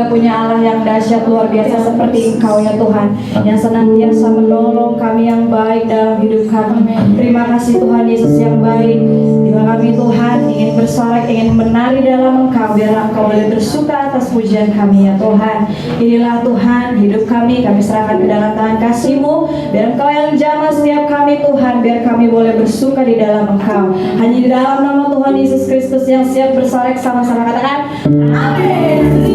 nggak punya Allah yang dahsyat luar biasa seperti Engkau ya Tuhan, yang senantiasa menolong kami yang baik dalam hidup kami. Terima kasih Tuhan Yesus yang baik. Terima kami Tuhan ingin bersorak, ingin menari dalam Engkau, biar Engkau boleh bersuka atas pujian kami ya Tuhan. Inilah Tuhan hidup kami serahkan ke dalam tangan kasih-Mu, biar Engkau yang jamah setiap kami Tuhan, biar kami boleh bersuka di dalam Engkau. Hanya di dalam nama Tuhan Yesus Kristus yang siap bersorak, sama-sama katakan amin.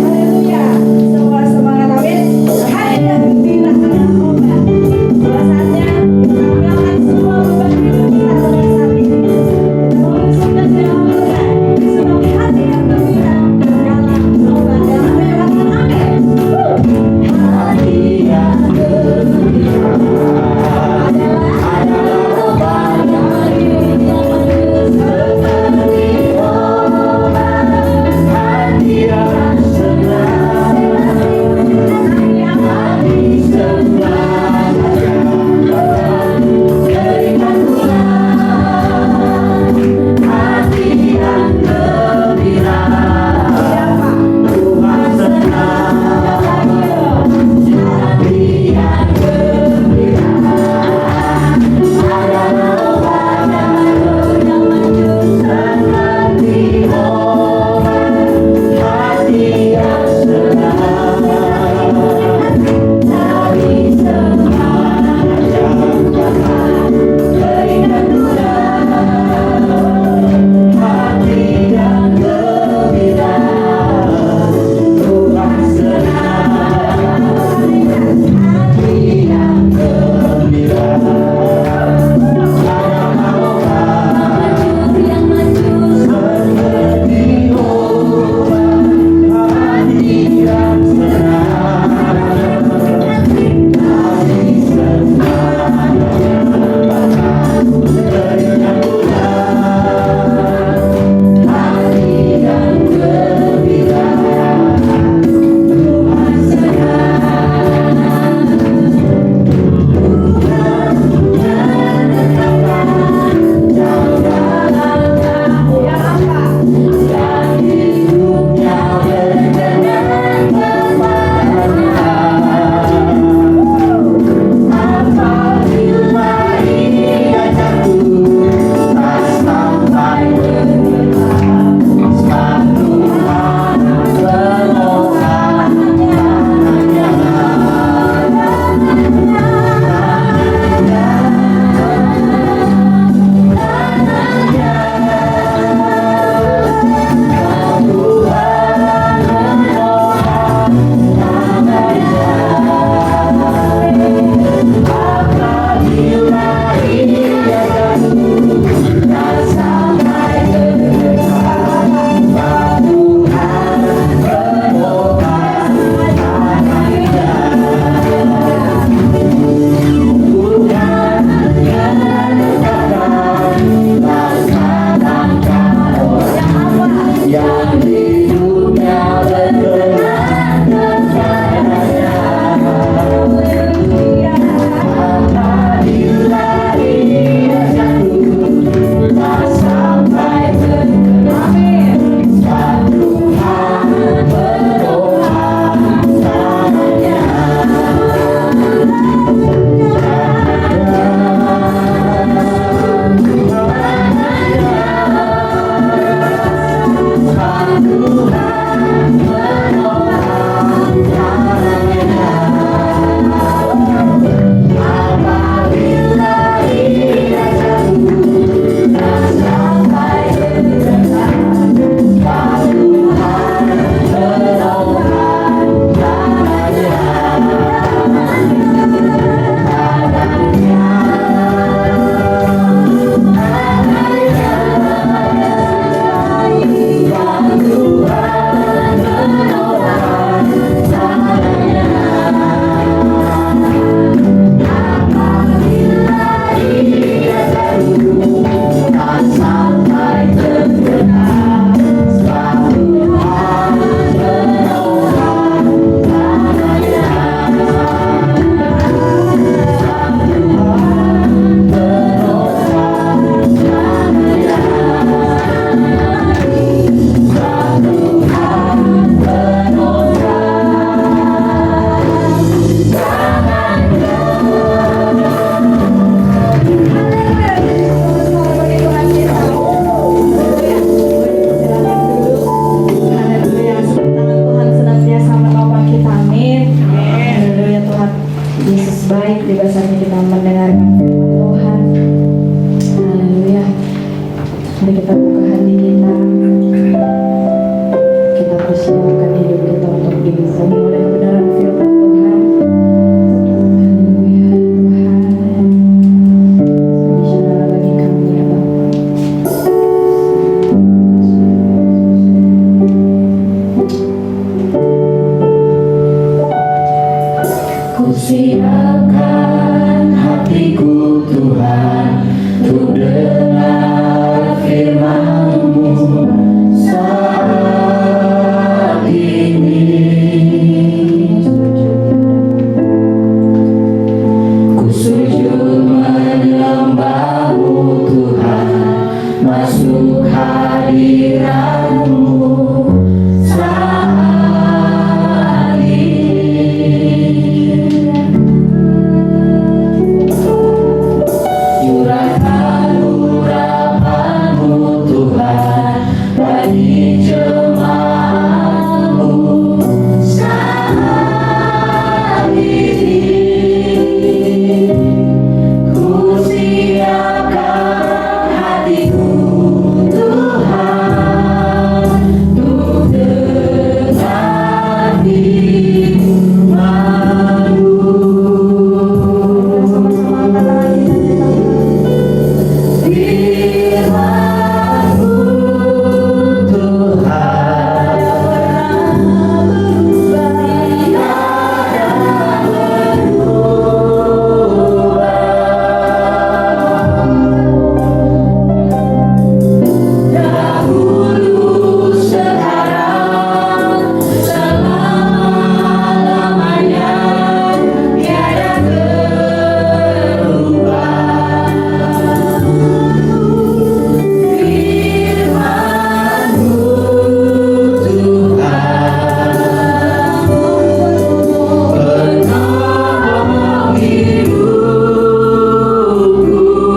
Haleluya. Semua semangat amin. Haleluya. Bila ada obat. Saatnya kita melakukan semua beban kita pada saat ini. Sudah dilakukan sebagai hati yang gembira dalam obat dalam menyebabkan amin. Hati yang gembira adalah obat dari yang seperti kita buka hati kita, kita persiapkan hidup kita untuk dipenuhi oleh kebenaran firman Tuhan. Haleluya Tuhan, bicara bagi kami ya Bapa. Ku siapkan hatiku Tuhan untuk dengar firman-Mu saat ini. Ku sujud menyembah-Mu Tuhan, masuk hadirat-Mu saat ini. Curahkan urapan-Mu Tuhan bagi jemaat-Mu saat ini. Ku siapkan hatiku Tuhan untuk dengar firman-Mu. Firman-Mu Tuhan dahulu, sekarang, selama-lamanya tiada berubah. Firman-Mu Tuhan penolong hidupku. Ku siapkan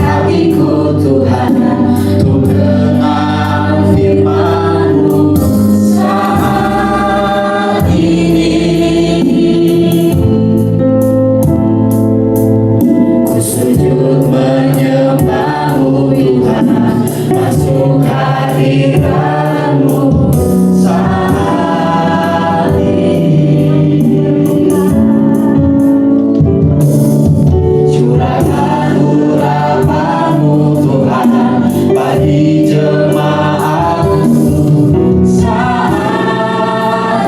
hatiku Tuhan untuk dengar firman-Mu. Ku siapkan hatiku Tuhan untuk dengar firman-Mu saat ini. Ku sujud menyembah-Mu Tuhan, masuk hadirat-Mu saat ini. Curahkan urapan-Mu Tuhan bagi jemaat-Mu saat ini. Ku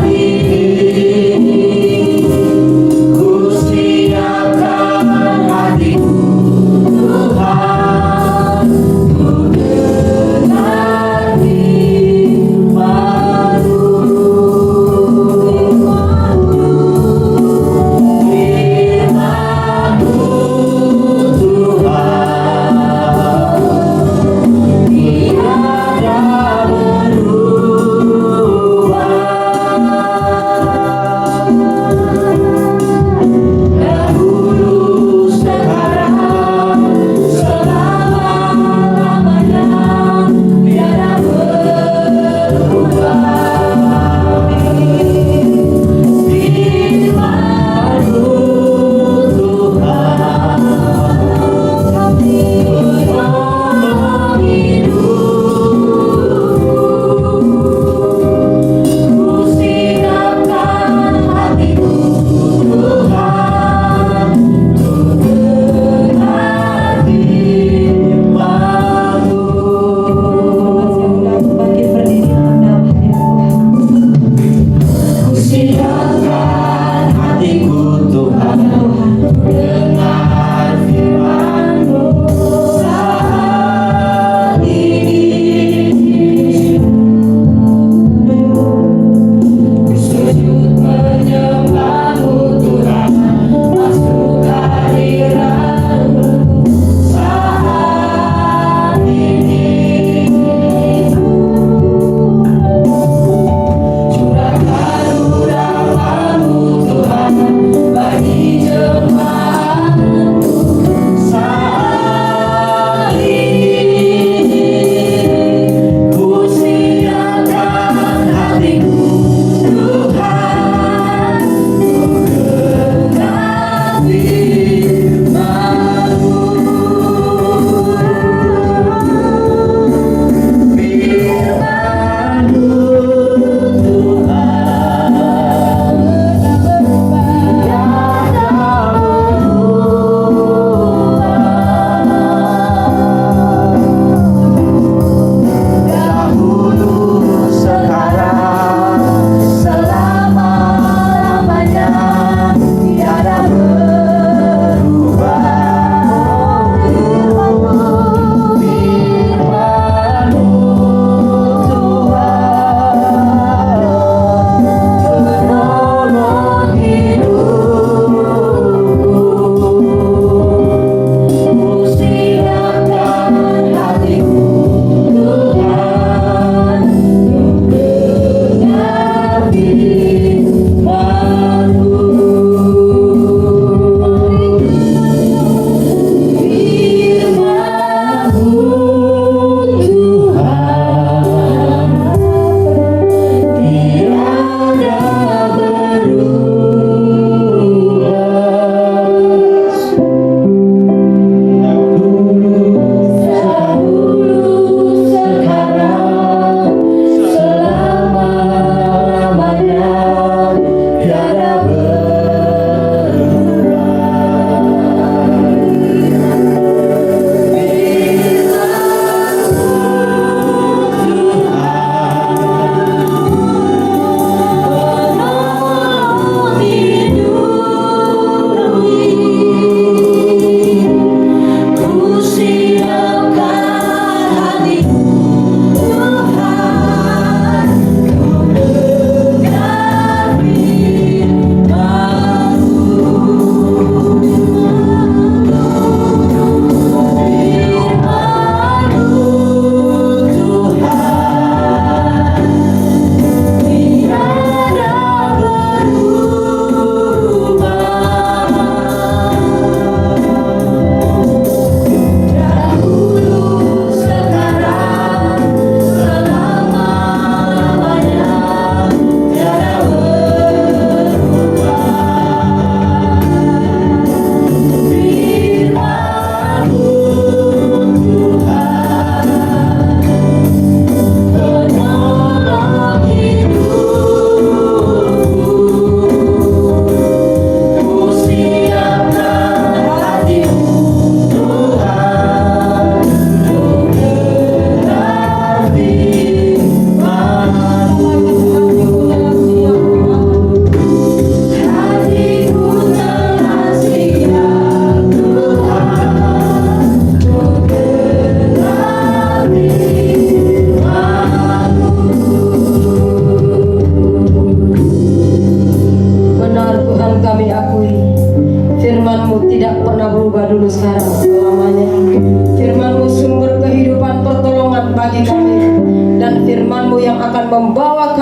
siapkan hatiku Tuhan untuk dengar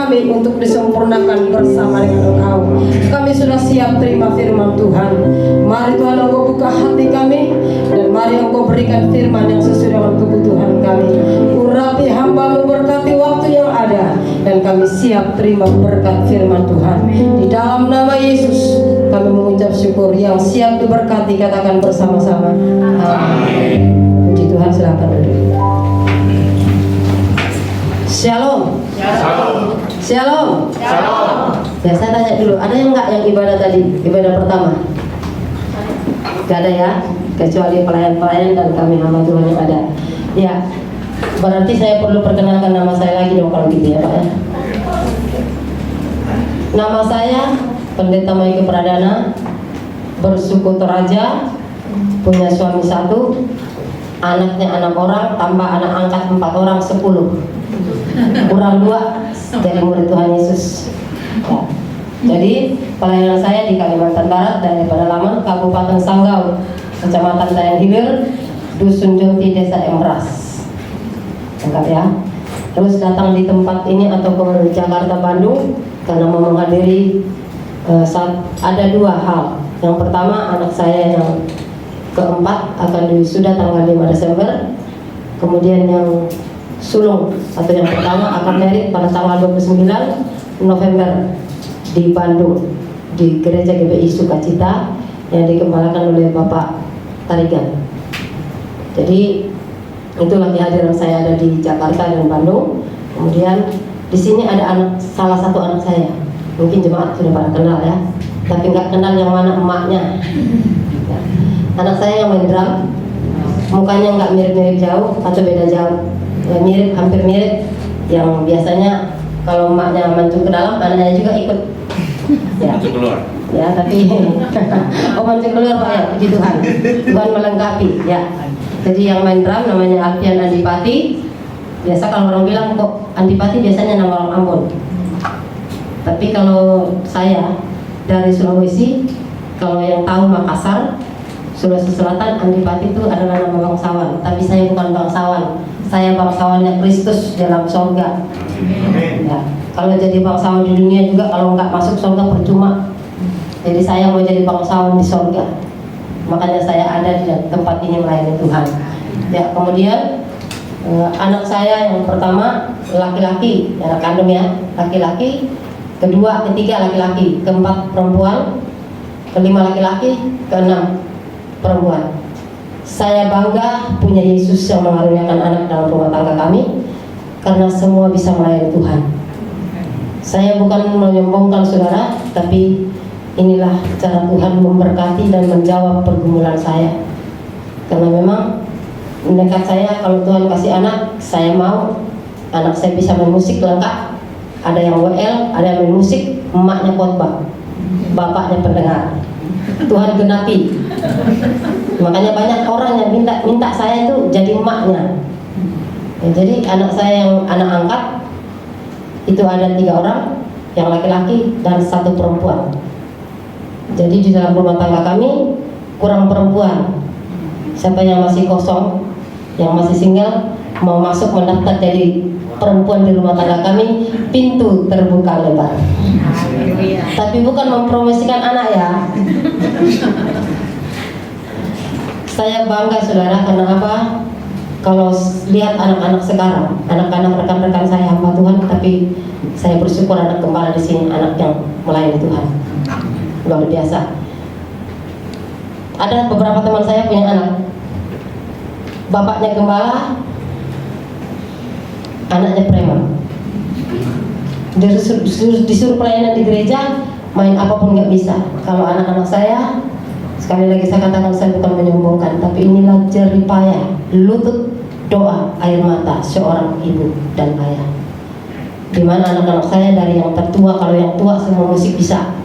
kami untuk disempurnakan bersama dengan Engkau. Kami sudah siap terima firman Tuhan. Mari Tuhan Engkau buka hati kami, dan mari Engkau berikan firman yang sesuai dengan kebutuhan kami. Urapi hamba-Mu, berkati waktu yang ada, dan kami siap terima berkat firman Tuhan. Di dalam nama Yesus kami mengucap syukur. Yang siap diberkati katakan bersama-sama. Amin. Puji Tuhan, silakan duduk. Shalom. Shalom. Ya, saya tanya dulu, ada yang enggak yang ibadah tadi, ibadah pertama? Gak ada ya, kecuali pelayan-pelayan dan kami hamba Tuhan yang ada. Ya, berarti saya perlu perkenalkan nama saya lagi dong kalau gitu ya Pak ya. Nama saya Pendeta Maike Pradana, bersuku Toraja, punya suami 1, anaknya 6 orang, tambah anak angkat 4 orang, 10. Kurang 2 jadi murid Tuhan Yesus. Ya. Jadi pelayanan saya di Kalimantan Barat dari pedalaman Kabupaten Sanggau, Kecamatan Dayan Hilir, Dusun Joti, Desa Embras. Lengkap ya. Terus datang di tempat ini atau ke Jakarta Bandung karena mau menghadiri ada 2 hal. Yang pertama, anak saya yang keempat akan diwisuda tanggal 5 Desember. Kemudian yang sulung atau yang pertama akan merit pada tanggal 29 November di Bandung, di Gereja GBI Sukacita yang dikembalakan oleh Bapak Tarigan. Jadi itu lagi hadiran saya ada di Jakarta dan Bandung. Kemudian di sini ada salah satu anak saya, mungkin jemaat sudah pada kenal ya, tapi nggak kenal yang mana emaknya. Anak saya yang main drum, mukanya nggak mirip-mirip jauh atau beda jauh, ya, mirip, hampir mirip. Yang biasanya kalau emaknya mancung ke dalam, anaknya juga ikut. Ya, Mancung keluar. ya tapi oh mancung keluar Pak ya, puji Tuhan. Tuhan melengkapi ya. Jadi yang main drum namanya Alfian Andipati. Biasa kalau orang bilang kok Andipati biasanya nama orang Ambon. Tapi kalau saya dari Sulawesi, kalau yang tahu Makassar, Sulawesi Selatan, Andipati itu adalah nama bangsawan. Tapi saya bukan bangsawan. Saya bangsawannya Kristus dalam sorga. Ya. Kalau jadi bangsawan di dunia juga kalau nggak masuk sorga percuma. Jadi saya mau jadi bangsawan di sorga. Makanya saya ada di tempat ini melayani Tuhan. Ya, kemudian anak saya yang pertama laki-laki, anak kandung ya, laki-laki. Kedua, ketiga laki-laki, keempat perempuan, kelima laki-laki, keenam perempuan. Saya bangga punya Yesus yang mengaruniakan anak dalam rumah tangga kami, karena semua bisa melayani Tuhan. Saya bukan menyombongkan saudara, tapi inilah cara Tuhan memberkati dan menjawab pergumulan saya. Karena memang mendekat saya, kalau Tuhan kasih anak, saya mau anak saya bisa main musik lengkap. Ada yang WL, ada yang main musik, emaknya khotbah, bapaknya pendengar. Tuhan genapi. Makanya banyak orang yang minta saya itu jadi emaknya. Ya, jadi anak saya yang anak angkat itu ada 3 orang, yang laki-laki dan 1 perempuan. Jadi di dalam rumah tangga kami kurang perempuan. Siapa yang masih kosong, yang masih single, mau masuk mendaftar jadi perempuan di rumah tangga kami, pintu terbuka lebar. Tapi bukan mempromosikan anak ya. Saya bangga saudara, karena apa? Kalau lihat anak-anak sekarang, anak-anak rekan-rekan saya hamba Tuhan, tapi saya bersyukur anak gembala di sini, anak yang melayani Tuhan. Luar biasa. Ada beberapa teman saya punya anak, bapaknya gembala, anaknya preman. Disuruh pelayanan di gereja, main apapun nggak bisa. Kalau anak-anak saya, sekali lagi saya katakan, saya bukan menyombongkan, tapi inilah jerih payah, lutut, doa, air mata seorang ibu dan ayah. Dimana anak-anak saya dari yang tertua, kalau yang tua semua musik bisa.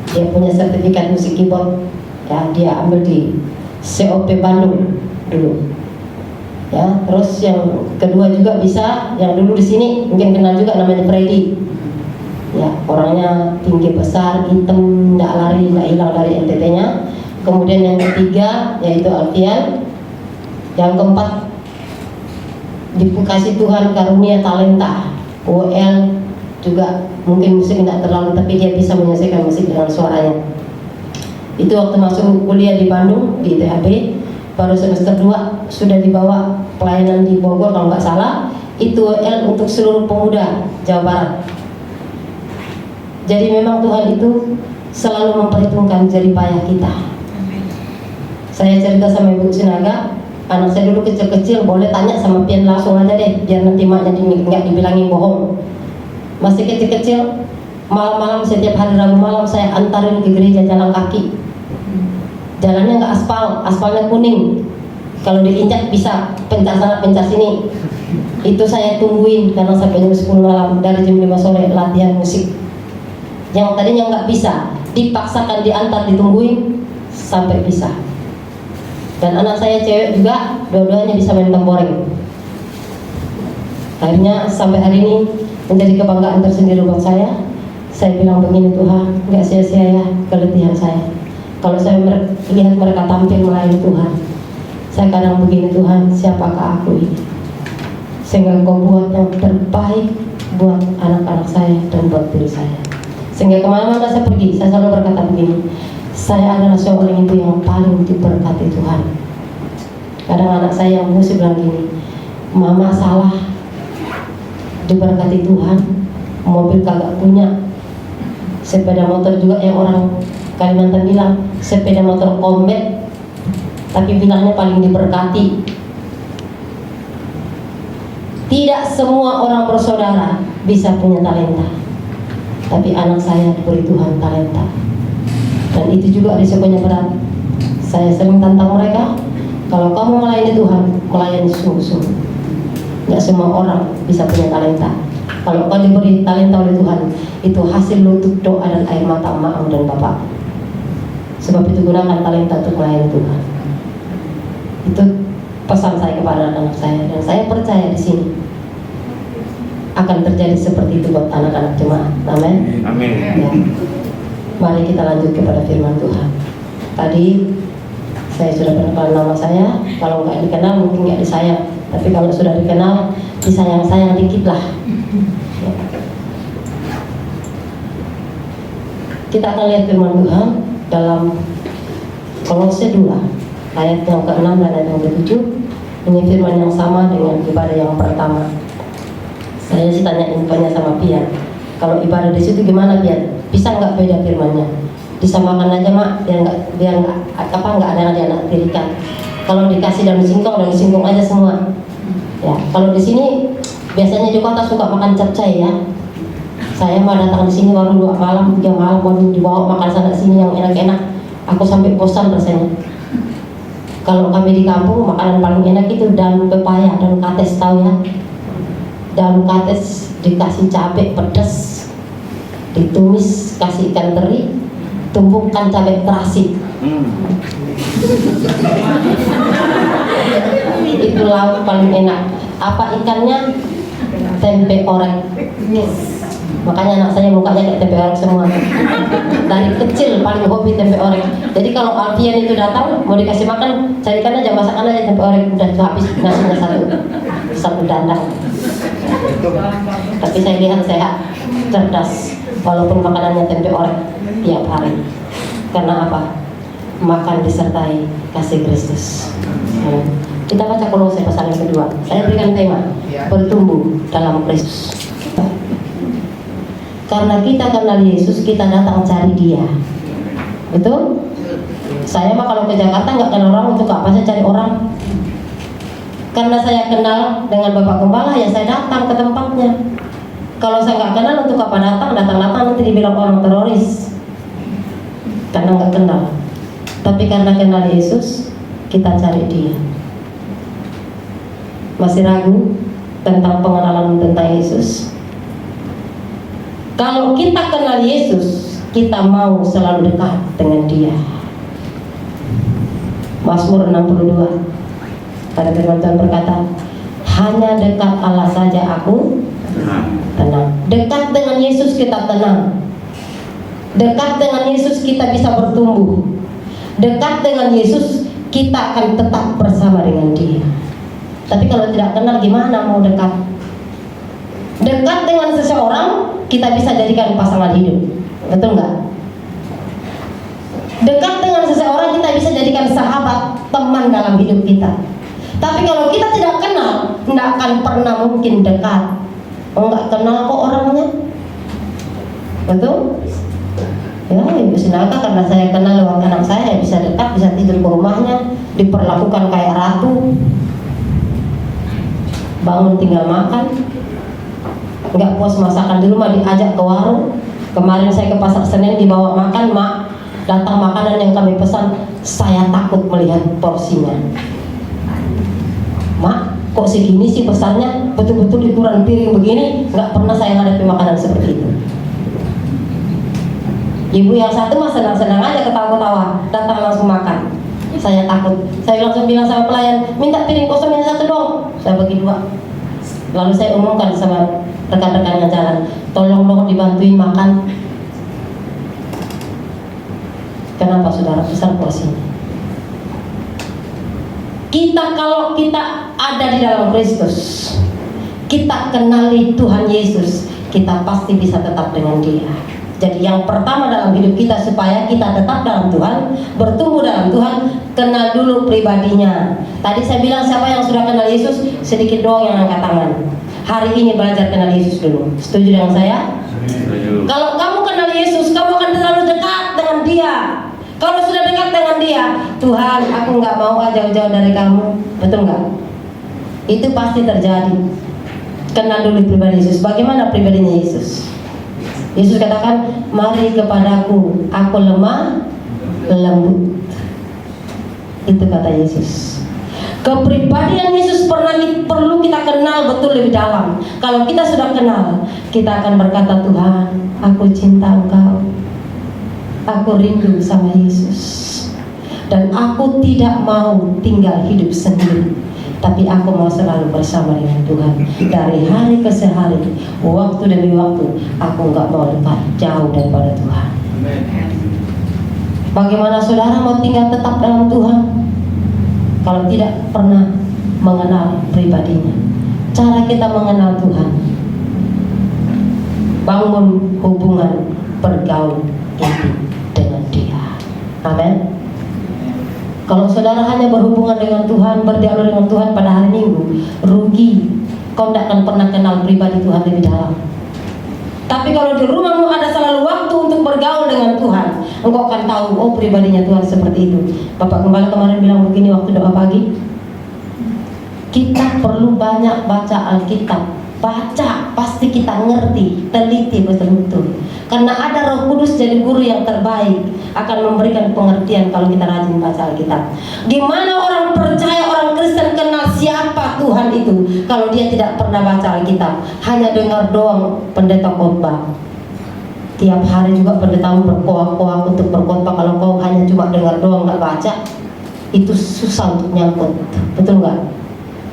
Dia punya sertifikat musik keyboard, ya, dia ambil di COP Bandung dulu. Ya, terus yang kedua juga bisa, yang dulu di sini mungkin kenal juga, namanya Freddy. Ya, orangnya tinggi besar, hitam, tidak lari, tidak hilang dari NTT-nya. Kemudian yang ketiga yaitu Alfian. Yang keempat dikasih Tuhan karunia talenta, WL juga mungkin musik tidak terlalu, tapi dia bisa menyelesaikan musik dengan suaranya. Itu waktu masuk kuliah di Bandung di ITHB, baru semester 2 sudah dibawa pelayanan di Bogor kalau nggak salah. Itu WL untuk seluruh pemuda Jawa Barat. Jadi memang Tuhan itu selalu memperhitungkan jerih payah kita. Saya cerita sama Ibu Sinaga, anak saya dulu kecil-kecil, boleh tanya sama Pian langsung aja deh, biar nanti maknya nggak dibilangin bohong. Masih kecil-kecil, malam-malam setiap hari Rabu malam saya antarin ke gereja jalan kaki. Jalannya nggak aspal, aspalnya kuning. Kalau diinjak bisa pencak sana pencak sini. Itu saya tungguin karena sampai jam 10 malam, dari jam 5 sore latihan musik. Yang tadinya nggak bisa, dipaksakan diantar ditungguin sampai bisa. Dan anak saya cewek juga, dua-duanya bisa main tamboring. Akhirnya sampai hari ini menjadi kebanggaan tersendiri buat saya. Saya bilang begini, Tuhan, nggak sia-sia ya keletihan saya. Kalau saya lihat mereka tampil melayani Tuhan, saya kadang begini, Tuhan, siapakah aku ini? Sehingga Kau buat yang terbaik buat anak-anak saya dan buat diri saya. Sehingga kemana-mana saya pergi, saya selalu berkata begini, saya adalah seorang ibu yang paling diberkati Tuhan. Kadang anak saya yang musik bilang gini, Mama salah, diberkati Tuhan, mobil kagak punya, sepeda motor juga yang orang Kalimantan bilang sepeda motor combat, tapi bilangnya paling diberkati. Tidak semua orang bersaudara bisa punya talenta, tapi anak saya diberi Tuhan talenta, dan itu juga risikonya berat. Saya sering tantang mereka, kalau kamu melayani Tuhan, melayani sungguh-sungguh. Tidak semua orang bisa punya talenta. Kalau kau diberi talenta oleh Tuhan, itu hasil lutut doa dan air mata emak dan bapak. Sebab itu gunakan talenta untuk melayani Tuhan. Itu pesan saya kepada anak-anak saya, dan saya percaya di sini akan terjadi seperti itu buat anak-anak jemaat. Amin. Amin. Ya. Mari kita lanjut kepada firman Tuhan. Tadi saya sudah perkenalan nama saya. Kalau nggak dikenal mungkin nggak disayang, tapi kalau sudah dikenal disayang-sayang dikit lah. Ya. Kita akan lihat firman Tuhan dalam Kolose 2 ayat yang ke-6 dan ayat yang ke-7. Ini firman yang sama dengan ibadah yang pertama. Saya sih tanya infonya sama Pian, kalau ibadah di situ gimana Pian? Bisa nggak beda firmannya? Disamakan aja mak, biar nggak ada yang dianaktirikan. Kalau dikasih daun singkong aja semua. Ya, kalau di sini biasanya di kota suka makan capcay ya. Saya mah datang di sini baru 2 malam, 3 malam baru dibawa makan sana sini yang enak-enak. Aku sampai bosan rasanya. Kalau kami di kampung makanan paling enak itu daun pepaya, daun kates, tahu ya? Daun kates dikasih cabai pedas, ditumis kasih ikan teri, tumbuhkan cabai terasi. Itu lauk paling enak. Apa ikannya? Tempe orek. Makanya anak saya mukanya kayak tempe orek semua. Dari kecil paling hobi tempe orek. Jadi kalau Alfian itu datang mau dikasih makan, carikan aja, masakan aja tempe orek, udah habis nasinya satu dandang. Tapi saya lihat sehat, cerdas, walaupun makanannya tempe orek tiap hari. Karena apa? Makan disertai kasih Kristus. Kita baca Kolose pasal yang kedua. Saya berikan tema bertumbuh dalam Kristus. Karena kita kenal Yesus, kita datang cari Dia. Betul? Saya mah kalau ke Jakarta nggak kenal orang, untuk apa saya cari orang? Karena saya kenal dengan Bapak Gembala, ya saya datang ke tempatnya. Kalau saya nggak kenal, untuk apa datang nanti dibilang orang teroris. Karena nggak kenal. Tapi karena kenal Yesus, kita cari Dia. Masih ragu tentang pengenalan tentang Yesus? Kalau kita kenal Yesus, kita mau selalu dekat dengan Dia. Mazmur 62 pada firman Tuhan berkata, hanya dekat Allah saja aku tenang. Dekat dengan Yesus kita tenang. Dekat dengan Yesus kita bisa bertumbuh. Dekat dengan Yesus kita akan tetap bersama dengan Dia. Tapi kalau tidak kenal gimana mau dekat? Dekat dengan seseorang kita bisa jadikan pasangan hidup. Betul nggak? Dekat dengan seseorang kita bisa jadikan sahabat, teman dalam hidup kita. Tapi kalau kita tidak kenal, tidak akan pernah mungkin dekat. Nggak kenal kok orangnya. Betul? Ya, Ibu Sinaka karena saya kenal lewat anak saya, bisa dekat, bisa tidur ke rumahnya, diperlakukan kayak ratu. Bangun tinggal makan. Nggak puas masakan di rumah diajak ke warung. Kemarin saya ke pasar Senen dibawa makan, Mak. Datang makanan yang kami pesan, saya takut melihat porsinya. Mak, kok segini sih besarnya? Betul-betul ukuran piring begini. Nggak pernah saya hadapi makanan seperti itu. Ibu yang satu mah senang-senang aja, ketawa-ketawa, datang langsung makan. Saya takut. Saya langsung bilang sama pelayan, minta piring kosong yang satu dong. Saya bagi 2. Lalu saya umumkan sama rekan-rekan yang jalan, tolong dong dibantuin makan. Kenapa saudara? Besar porsinya. Kalau kita ada di dalam Kristus, kita kenali Tuhan Yesus, kita pasti bisa tetap dengan Dia. Jadi yang pertama dalam hidup kita supaya kita tetap dalam Tuhan, bertumbuh dalam Tuhan, kenal dulu pribadinya. Tadi saya bilang siapa yang sudah kenal Yesus, sedikit doang yang angkat tangan. Hari ini belajar kenal Yesus dulu. Setuju dengan saya? Setuju. Kalau kamu kenal Yesus, kamu akan selalu dekat dengan Dia. Kalau sudah dekat dengan Dia, Tuhan, aku nggak mau jauh-jauh dari kamu. Betul nggak? Itu pasti terjadi. Kenal dulu pribadi Yesus. Bagaimana pribadinya Yesus? Yesus katakan, mari kepadaku, aku lemah, lembut. Itu kata Yesus. Kepribadian Yesus perlu kita kenal betul lebih dalam. Kalau kita sudah kenal, kita akan berkata, Tuhan, aku cinta Engkau. Aku rindu sama Yesus. Dan aku tidak mau tinggal hidup sendiri, tapi aku mau selalu bersama dengan Tuhan. Dari hari ke hari, waktu demi waktu, aku nggak mau lepas jauh daripada Tuhan. Bagaimana saudara mau tinggal tetap dalam Tuhan kalau tidak pernah mengenal pribadinya? Cara kita mengenal Tuhan, bangun hubungan bergaul intim dengan Dia. Amin. Kalau saudara hanya berhubungan dengan Tuhan, berdialog dengan Tuhan pada hari Minggu, rugi. Kau tidak akan pernah kenal pribadi Tuhan lebih dalam. Tapi kalau di rumahmu ada selalu waktu untuk bergaul dengan Tuhan, engkau akan tahu, oh pribadinya Tuhan seperti itu. Bapak Gembala kemarin bilang begini waktu doa pagi, kita perlu banyak baca Alkitab. Baca, pasti kita ngerti, teliti betul-betul. Karena ada Roh Kudus jadi guru yang terbaik, akan memberikan pengertian kalau kita rajin baca Alkitab. Gimana orang percaya, orang Kristen kenal siapa Tuhan itu kalau dia tidak pernah baca Alkitab, hanya dengar doang pendeta khotbah. Tiap hari juga pendeta berkoak-koak untuk berkhotbah. Kalau kau hanya cuma dengar doang nggak baca, itu susah untuk nyangkut. Betul nggak?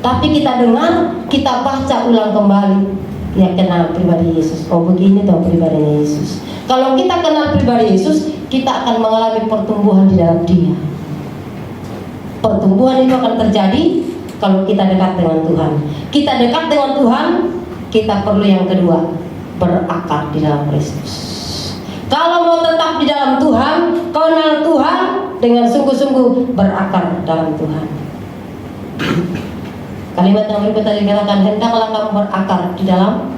Tapi kita dengar, kita baca ulang kembali, ya kenal pribadi Yesus. Oh begini tuh pribadinya Yesus. Kalau kita kenal pribadi Yesus, kita akan mengalami pertumbuhan di dalam Dia. Pertumbuhan itu akan terjadi kalau kita dekat dengan Tuhan. Kita dekat dengan Tuhan, kita perlu yang kedua, berakar di dalam Kristus. Kalau mau tetap di dalam Tuhan, kenal Tuhan dengan sungguh-sungguh berakar dalam Tuhan. Kalimat yang berikut tadi dikatakan, hendaklah kamu berakar di dalam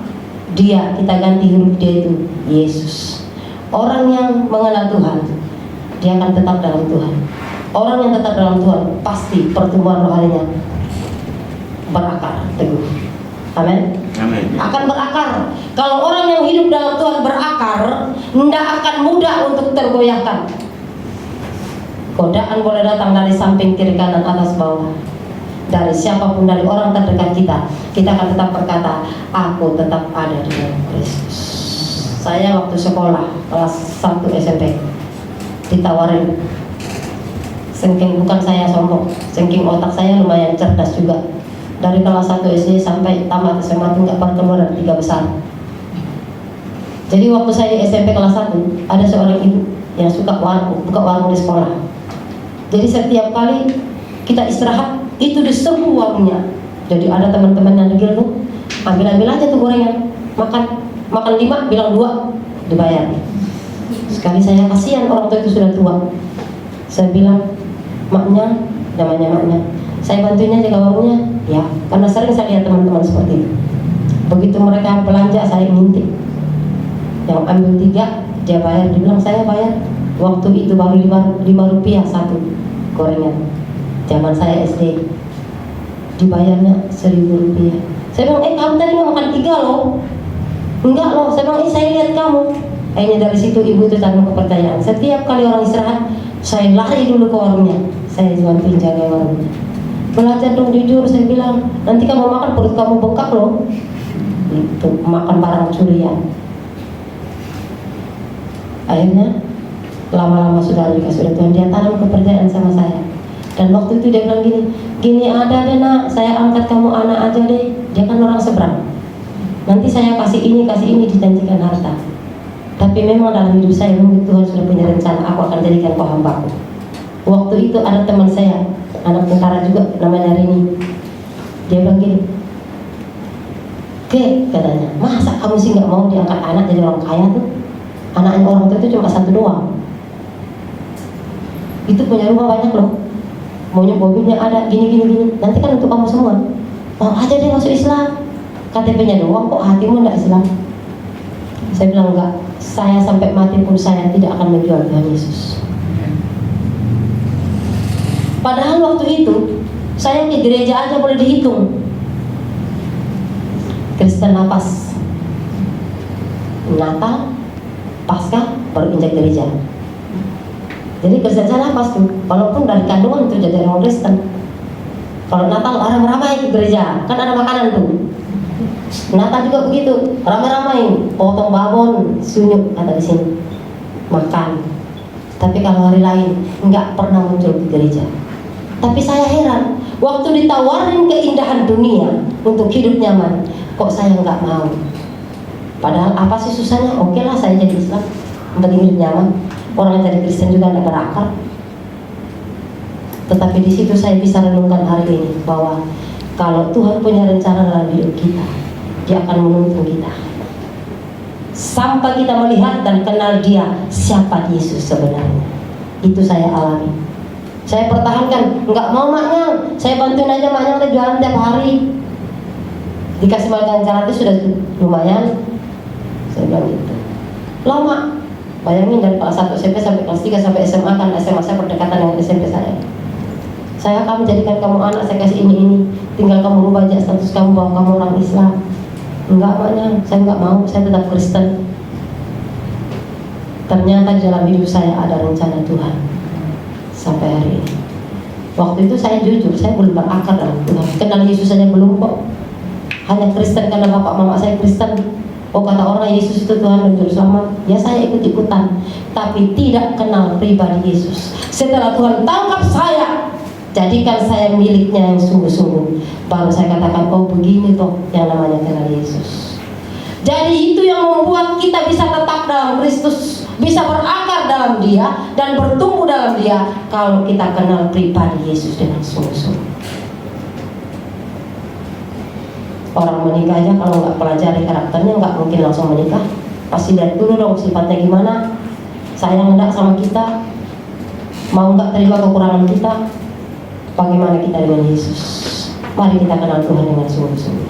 Dia. Kita ganti huruf Dia itu Yesus. Orang yang mengenal Tuhan, dia akan tetap dalam Tuhan. Orang yang tetap dalam Tuhan pasti pertumbuhan rohaninya berakar teguh. Amin. Akan berakar. Kalau orang yang hidup dalam Tuhan berakar, tidak akan mudah untuk tergoyahkan. Godaan boleh datang dari samping, kiri, kanan, atas, bawah, dari siapapun, dari orang terdekat kita, kita akan tetap berkata, aku tetap ada di dalam Kristus. Saya waktu sekolah kelas 1 SMP ditawarin, saking bukan saya sombong, saking otak saya lumayan cerdas juga. Dari kelas 1 SD sampai tamat SMA itu nggak pernah keluar dari 3 besar. Jadi waktu saya SMP kelas 1, ada seorang ibu yang suka buka warung di sekolah. Jadi setiap kali kita istirahat, itu diserbu warungnya. Jadi ada teman-teman yang degil tuh, ambil aja tuh gorengan, makan. makan 5 bilang 2 dibayar. Sekali saya kasihan orang tua itu sudah tua, saya bilang maknya, namanya maknya, saya bantuin aja ke warungnya ya, karena sering saya lihat teman-teman seperti itu. Begitu mereka belanja saya ngintip, yang ambil 3 dia bayar, dibilang saya bayar. Waktu itu baru 5 rupiah satu gorengan, zaman saya SD, dibayarnya 1.000 rupiah. Saya bilang, kamu tadi nggak makan 3 loh. Enggak loh, saya bilang, saya lihat kamu. Akhirnya dari situ ibu itu tanam kepercayaan. Setiap kali orang istirahat, saya lari dulu ke warungnya, saya bantuin jaga warungnya. Belajar dong jujur, saya bilang, nanti kamu makan perut kamu bengkak loh. Itu makan barang curian. Akhirnya lama-lama sudah dikasih Tuhan, dia tanam kepercayaan sama saya. Dan waktu itu dia bilang gini ada deh nak, saya angkat kamu anak aja deh. Dia kan orang seberang. Nanti saya kasih ini dijanjikan harta. Tapi memang dalam hidup saya Tuhan sudah punya rencana, aku akan jadikan kau hambaku. Waktu itu ada teman saya, anak tentara juga, namanya Rini. Dia bilang gini, katanya, masa kamu sih nggak mau diangkat anak jadi orang kaya tuh? Anaknya orang tua itu cuma 1 doang. Itu punya rumah banyak loh, maunya mobilnya ada, gini. Nanti kan untuk kamu semua. Mau aja deh masuk Islam, KTP-nya doang kok, hatimu enggak Islam. Saya bilang enggak, saya sampai mati pun saya tidak akan menjual Tuhan Yesus. Padahal waktu itu saya ke gereja aja boleh dihitung. Kristen napas, Natal, Paskah, baru injak gereja. Jadi Kristen saya napas tuh, walaupun dari kandungan itu jadi orang Kristen. Kalau Natal ramai-ramai ke gereja, kan ada makanan tuh. Natal juga begitu, ramai-ramai, potong babon, sunyuk kata di sini, makan. Tapi kalau hari lain nggak pernah muncul di gereja. Tapi saya heran, waktu ditawarin keindahan dunia untuk hidup nyaman, kok saya nggak mau. Padahal apa sih susahnya? Oke lah saya jadi Islam, yang penting hidup nyaman. Orang yang jadi Kristen juga nggak berakar. Tetapi di situ saya bisa renungkan hari ini bahwa kalau Tuhan punya rencana dalam hidup kita, Dia akan menuntun kita sampai kita melihat dan kenal Dia, siapa Yesus sebenarnya. Itu saya alami. Saya pertahankan, nggak mau maknya, saya bantuin aja maknya udah jualan tiap hari. Dikasih makan gratis sudah lumayan. Saya bilang gitu. Lama, bayangin dari kelas 1 SMP sampai kelas 3 sampai SMA, kan SMA saya berdekatan dengan SMP saya. Saya akan menjadikan kamu anak, saya kasih ini. Tinggal kamu rubah aja status kamu bahwa kamu orang Islam. Enggak maknya, saya enggak mau, saya tetap Kristen. Ternyata di dalam hidup saya ada rencana Tuhan sampai hari ini. Waktu itu saya jujur, saya belum berakar dalam Tuhan. Kenal Yesus saja belum kok. Hanya Kristen karena bapak mama saya Kristen. Oh kata orang Yesus itu Tuhan dan Juru Selamat, ya saya ikut-ikutan. Tapi tidak kenal pribadi Yesus. Setelah Tuhan tangkap saya, jadikan saya miliknya yang sungguh-sungguh, baru saya katakan, oh begini toh yang namanya kenal Yesus. Jadi itu yang membuat kita bisa tetap dalam Kristus, bisa berakar dalam Dia dan bertumbuh dalam Dia kalau kita kenal pribadi Yesus dengan sungguh-sungguh. Orang menikah aja kalau nggak pelajari karakternya nggak mungkin langsung menikah. Pasti lihat dulu dong sifatnya gimana, sayang enggak sama kita, mau nggak terima kekurangan kita, bagaimana kita dengan Yesus. Mari kita kenal Tuhan dengan sungguh-sungguh.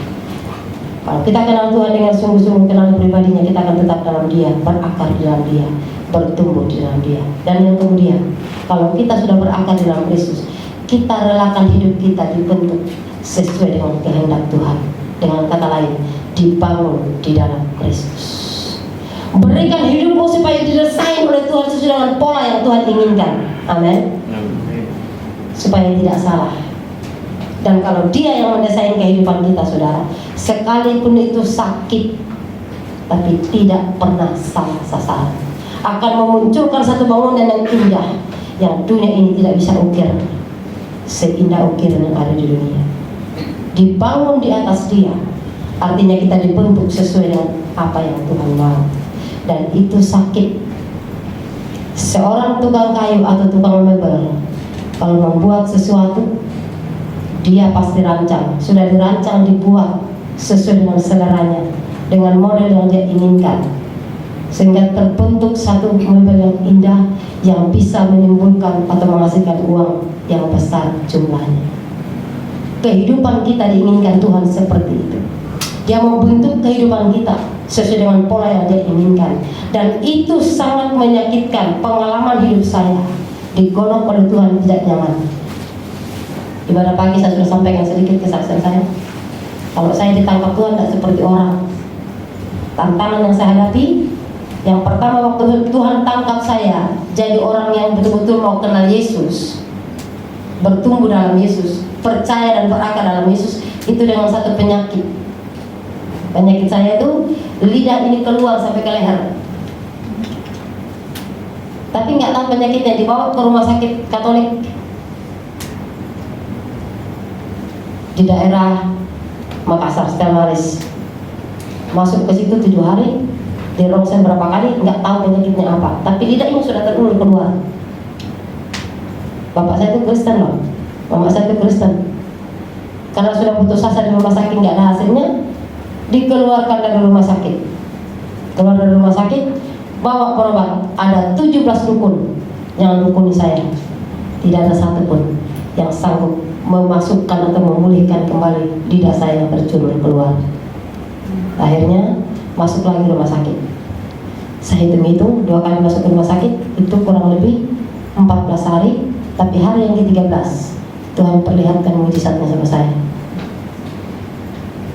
Kalau kita kenal Tuhan dengan sungguh-sungguh, kenal pribadinya, kita akan tetap dalam Dia, berakar di dalam Dia, bertumbuh di dalam Dia. Dan yang kemudian, kalau kita sudah berakar di dalam Kristus, kita relakan hidup kita dibentuk sesuai dengan kehendak Tuhan. Dengan kata lain, dibangun di dalam Kristus. Berikan hidupmu supaya didesain oleh Tuhan sesuai dengan pola yang Tuhan inginkan. Amin. Supaya tidak salah. Dan kalau Dia yang mendesain kehidupan kita, saudara, sekalipun itu sakit, tapi tidak pernah salah sasaran, akan memunculkan satu bangunan yang indah, yang dunia ini tidak bisa ukir seindah ukiran yang ada di dunia. Dibangun di atas Dia, artinya kita dibentuk sesuai dengan apa yang Tuhan mau. Dan itu sakit. Seorang tukang kayu atau tukang mebel, kalau membuat sesuatu, dia pasti rancang, sudah dirancang, dibuat sesuai dengan seleranya. dengan model yang dia inginkan, sehingga terbentuk satu mebel yang indah yang bisa menimbulkan atau menghasilkan uang yang besar jumlahnya. Kehidupan kita diinginkan Tuhan seperti itu. Dia membentuk kehidupan kita sesuai dengan pola yang dia inginkan, dan itu sangat menyakitkan. Pengalaman hidup saya digodok oleh Tuhan tidak nyaman. Ibadah pagi saya sudah sampaikan sedikit kesaksian saya. Kalau saya ditangkap Tuhan tidak seperti orang. Tantangan yang saya hadapi, yang pertama waktu Tuhan tangkap saya jadi orang yang betul-betul mau kenal Yesus, bertumbuh dalam Yesus, percaya dan berakar dalam Yesus, itu dengan satu penyakit. Penyakit saya itu lidah ini keluar sampai ke leher. Tapi nggak tahu penyakitnya, dibawa ke rumah sakit Katolik di daerah Makassar, Stelmaris. Masuk ke situ 7 hari, di ronsen berapa kali, nggak tahu penyakitnya apa. Tapi lidah ini sudah terulur keluar. Bapak saya itu Kristen loh, mama saya itu Kristen. Karena sudah putus asa di rumah sakit nggak ada hasilnya, dikeluarkan dari rumah sakit. Keluar dari rumah sakit, bawa berobat. Ada 17 dukun yang dukuni saya. Tidak ada satupun yang sanggup memasukkan atau memulihkan kembali lidah saya yang tercurur keluar. Akhirnya masuk lagi rumah sakit. Saya hitung-hitung 2 kali masuk ke rumah sakit itu kurang lebih 14 hari. Tapi hari yang ke-13 Tuhan perlihatkan mujizatnya sama saya.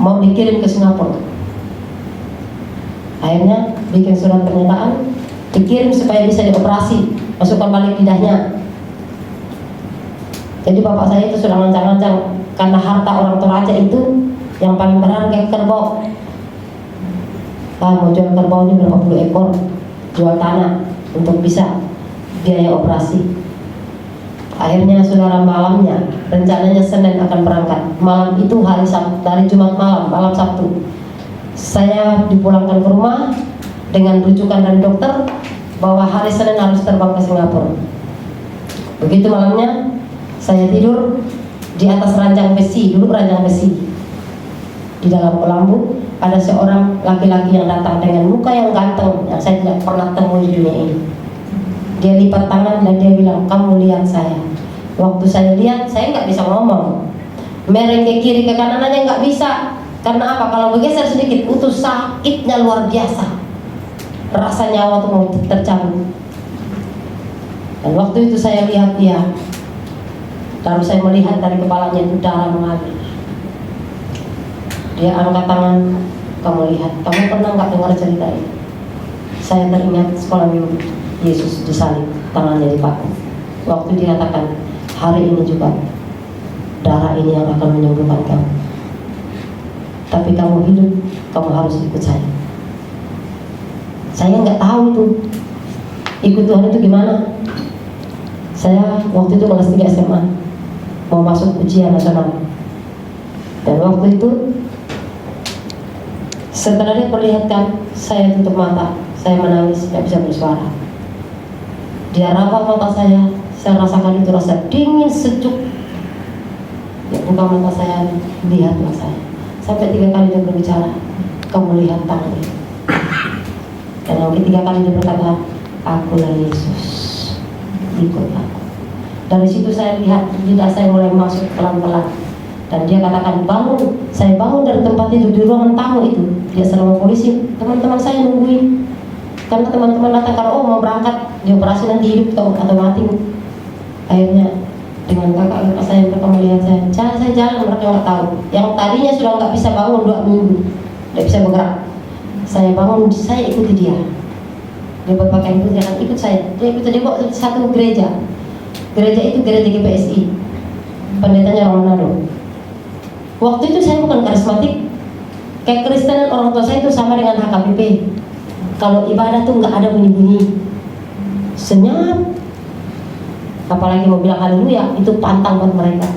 Mau dikirim ke Singapura. Akhirnya bikin surat pernyataan, dikirim supaya bisa dioperasi, masukkan balik lidahnya. Jadi bapak saya itu sudah ngancang-ngancang, karena harta orang Toraja itu yang paling berharga kerbau. Mau jual kerbau ini berapa puluh ekor, jual tanah untuk bisa biaya operasi. Akhirnya saudara, malamnya rencananya Senin akan berangkat. Malam itu hari Sabtu, dari Jumat malam Sabtu, saya dipulangkan ke rumah dengan rujukan dari dokter bahwa hari Senin harus terbang ke Singapura. Begitu malamnya saya tidur di atas ranjang besi, dulu ranjang besi. Di dalam kelambu ada seorang laki-laki yang datang dengan muka yang ganteng yang saya tidak pernah temui di dunia ini. Dia lipat tangan dan dia bilang, "Kamu lihat saya." Waktu saya lihat, saya nggak bisa ngomong. Mereng ke kiri ke kanan aja nggak bisa. Karena apa? Kalau bergeser sedikit, itu sakitnya luar biasa. Rasa nyawa tuh mau tercabut. Dan waktu itu saya lihat dia. Lalu saya melihat dari kepalanya itu darah mengalir. Dia angkat tangan, "Kamu lihat, kamu pernah nggak dengar cerita ini?" Saya teringat sekolah minggu, Yesus disalib, tangannya dipaku. Waktu dikatakan, "Hari ini juga darah ini yang akan menyembuhkan kamu. Tapi kamu hidup, kamu harus ikut saya." Saya nggak tahu tuh ikut Tuhan itu gimana. Saya waktu itu kelas 3 SMA, mau masuk ujian nasional. Dan waktu itu setelah dia perlihatkan, saya tutup mata, saya menangis, tidak bisa bersuara. Dia rapat mata saya rasakan itu rasa dingin sejuk. Dia buka mata saya, lihatlah saya. Sampai 3 kali dia berbicara, "Kamu lihat tangan ini." Dan yang ketiga kali dia berkata, "Akulah Yesus, ikut aku." Dari situ saya lihat lidah saya mulai masuk pelan-pelan. Dan dia katakan, "Bangun." Saya bangun dari tempat itu, di ruangan tamu itu. Dia selama polisi, teman-teman saya nungguin. Karena teman-teman datang kalau mau berangkat dioperasi nanti hidup atau mati. Akhirnya dengan kakak saya mereka melihat saya jalan, mereka nggak tahu. Yang tadinya sudah nggak bisa bangun 2 minggu, nggak bisa bergerak. Saya bangun, saya ikuti dia. Dia berpakaian putih, dia ikut saya. Dia ikut, dia bawa satu gereja. Gereja itu gereja GPSI. Pendetanya orang Manado. Waktu itu saya bukan karismatik. Kayak Kristen orang tua saya itu sama dengan HKBP. Kalau ibadah tuh nggak ada bunyi-bunyi, senyap. Apalagi mau bilang haleluya, itu pantang buat mereka.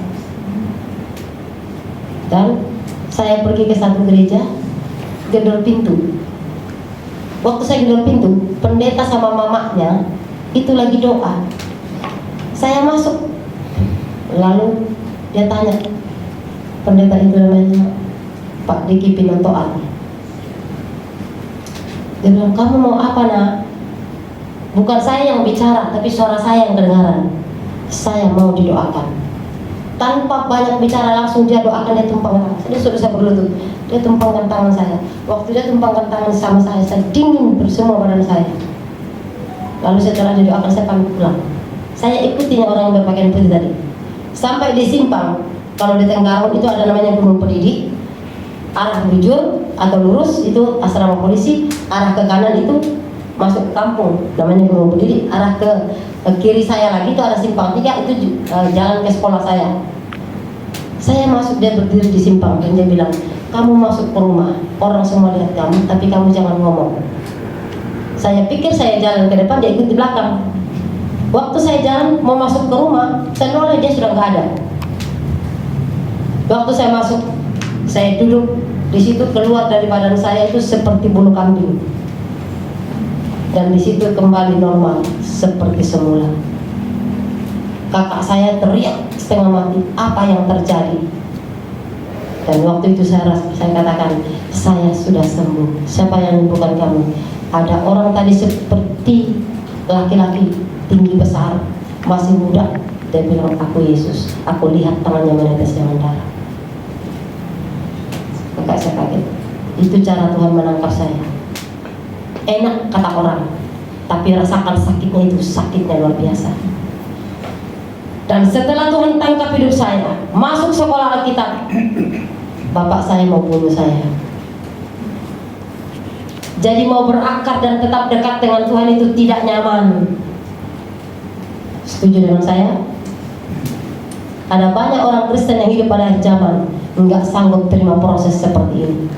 Dan saya pergi ke satu gereja, gedor pintu. Waktu saya gedor pintu, pendeta sama mamanya itu lagi doa. Saya masuk, lalu dia tanya, pendeta itu namanya Pak Diki Pinontoan. Dia bilang, kamu mau apa nak? Bukan saya yang bicara, tapi suara saya yang kedengaran. Saya mau didoakan. Tanpa banyak bicara langsung dia doakan, dia tumpangkan tangan. Dia sudah saya berlutut, dia tumpangkan tangan saya. Waktu dia tumpangkan tangan sama saya dingin bersemua badan saya. Lalu setelah didoakan saya pamit pulang. Saya ikuti orang yang berpakaian putih tadi. Sampai di simpang, kalau di Tenggarong itu ada namanya Gunung Pendidik. Arah bujur atau lurus itu asrama polisi, arah ke kanan itu masuk ke kampung namanya Gunung Pendidik. Arah ke kiri saya lagi itu ada simpang 3, itu jalan ke sekolah saya. Saya masuk, dia berdiri di simpang dan dia bilang, kamu masuk ke rumah, orang semua lihat kamu, tapi kamu jangan ngomong. Saya pikir saya jalan ke depan, dia ikut di belakang. Waktu saya jalan mau masuk ke rumah, saya noleh, dia sudah nggak ada. Waktu saya masuk, saya duduk di situ, keluar dari badan saya itu seperti bulu kambing. Dan di situ kembali normal seperti semula. Kakak saya teriak setengah mati, apa yang terjadi? Dan waktu itu saya katakan, saya sudah sembuh. Siapa yang menyembuhkan kamu? Ada orang tadi seperti laki-laki tinggi besar, masih muda. Dia bilang, aku Yesus. Aku lihat tangannya menetes dengan darah. Kakak saya kaget. Itu cara Tuhan menangkap saya. Enak kata orang, tapi rasakan sakitnya, itu sakitnya luar biasa. Dan setelah Tuhan tangkap hidup saya, masuk sekolah Alkitab, bapak saya mau bunuh saya. Jadi mau berakar dan tetap dekat dengan Tuhan itu tidak nyaman. Setuju dengan saya? Ada banyak orang Kristen yang hidup pada akhir zaman nggak sanggup terima proses seperti ini.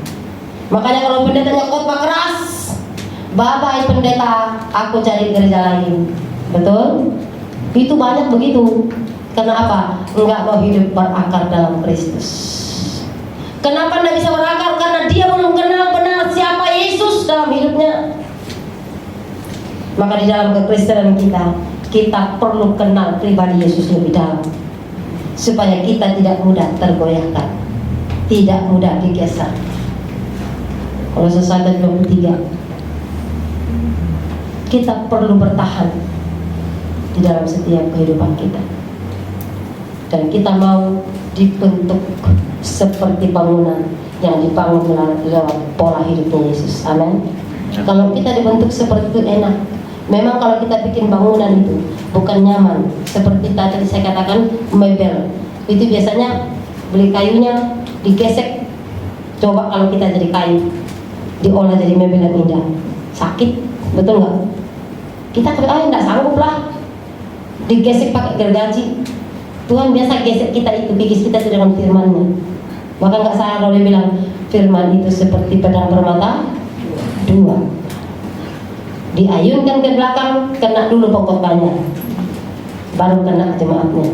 Makanya kalau pendetanya khotbah keras, bye-bye pendeta, aku cari gereja lain. Betul? Itu banyak begitu. Kenapa? Enggak mau hidup berakar dalam Kristus. Kenapa tidak bisa berakar? Karena dia belum kenal benar siapa Yesus dalam hidupnya. Maka di dalam kekristenan kita perlu kenal pribadi Yesus lebih dalam, supaya kita tidak mudah tergoyahkan, tidak mudah digeser. Kolose 1:23, kita perlu bertahan di dalam setiap kehidupan kita. Dan kita mau dibentuk seperti bangunan yang dibangun lewat pola hidupnya Yesus. Amin. Kalau kita dibentuk seperti itu enak. Memang kalau kita bikin bangunan itu bukan nyaman. Seperti tadi saya katakan mebel, itu biasanya beli kayunya digesek. Coba kalau kita jadi kayu, diolah jadi mebel yang indah, sakit, betul nggak? Kita nggak sanggup lah digesek pakai gergaji. Tuhan biasa gesek kita itu, bigis kita dengan firman-Nya. Maka nggak salah kalau dia bilang firman itu seperti pedang bermata dua. Diayunkan ke belakang, kena dulu pokok-pokoknya, baru kena jemaatnya.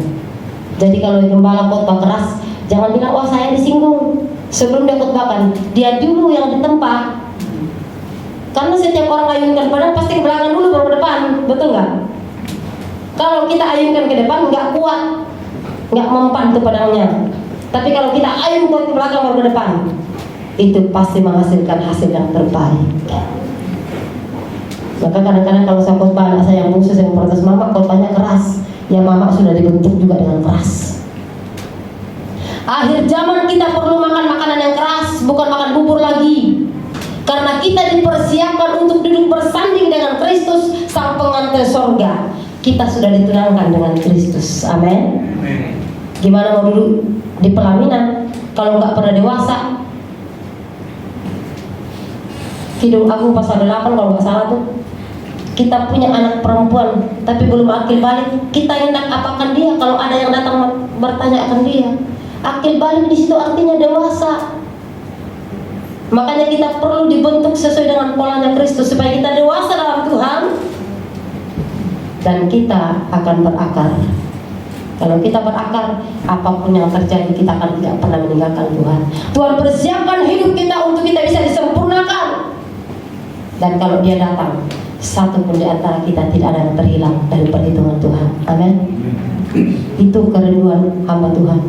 Jadi kalau gembala khotbah keras, jangan bilang, oh saya disinggung. Sebelum dia khotbahkan, dia dulu yang ditempa. Karena setiap orang ayunkan pedang pasti ke belakang dulu baru ke depan, betul nggak? Kalau kita ayunkan ke depan nggak kuat, nggak mempan tuh pedangnya. Tapi kalau kita ayunkan ke belakang baru ke depan, itu pasti menghasilkan hasil yang terbaik. Maka kadang-kadang kalau saya khotbah, anak saya yang bungsu yang protes, mama khotbahnya keras. Ya mama sudah dibentuk juga dengan keras. Akhir zaman kita perlu makan makanan yang keras, bukan makan bubur lagi. Karena kita dipersiapkan untuk duduk bersanding dengan Kristus, sang pengantin sorga. Kita sudah ditunangkan dengan Kristus. Amin. Gimana mau duduk di pelaminan kalau nggak pernah dewasa? Kidung Agung pasal 8 kalau nggak salah tuh. Kita punya anak perempuan tapi belum akil balik. Kita hendak apakan dia kalau ada yang datang bertanya akan dia? Akil balik di situ artinya dewasa. Makanya kita perlu dibentuk sesuai dengan polanya Kristus supaya kita dewasa dalam Tuhan dan kita akan berakar. Kalau kita berakar, apapun yang terjadi kita akan tidak pernah meninggalkan Tuhan. Tuhan persiapkan hidup kita untuk kita bisa disempurnakan. Dan kalau Dia datang, satu pun di antara kita tidak ada yang terhilang dari perhitungan Tuhan. Amin. Itu kerinduan hamba Tuhan,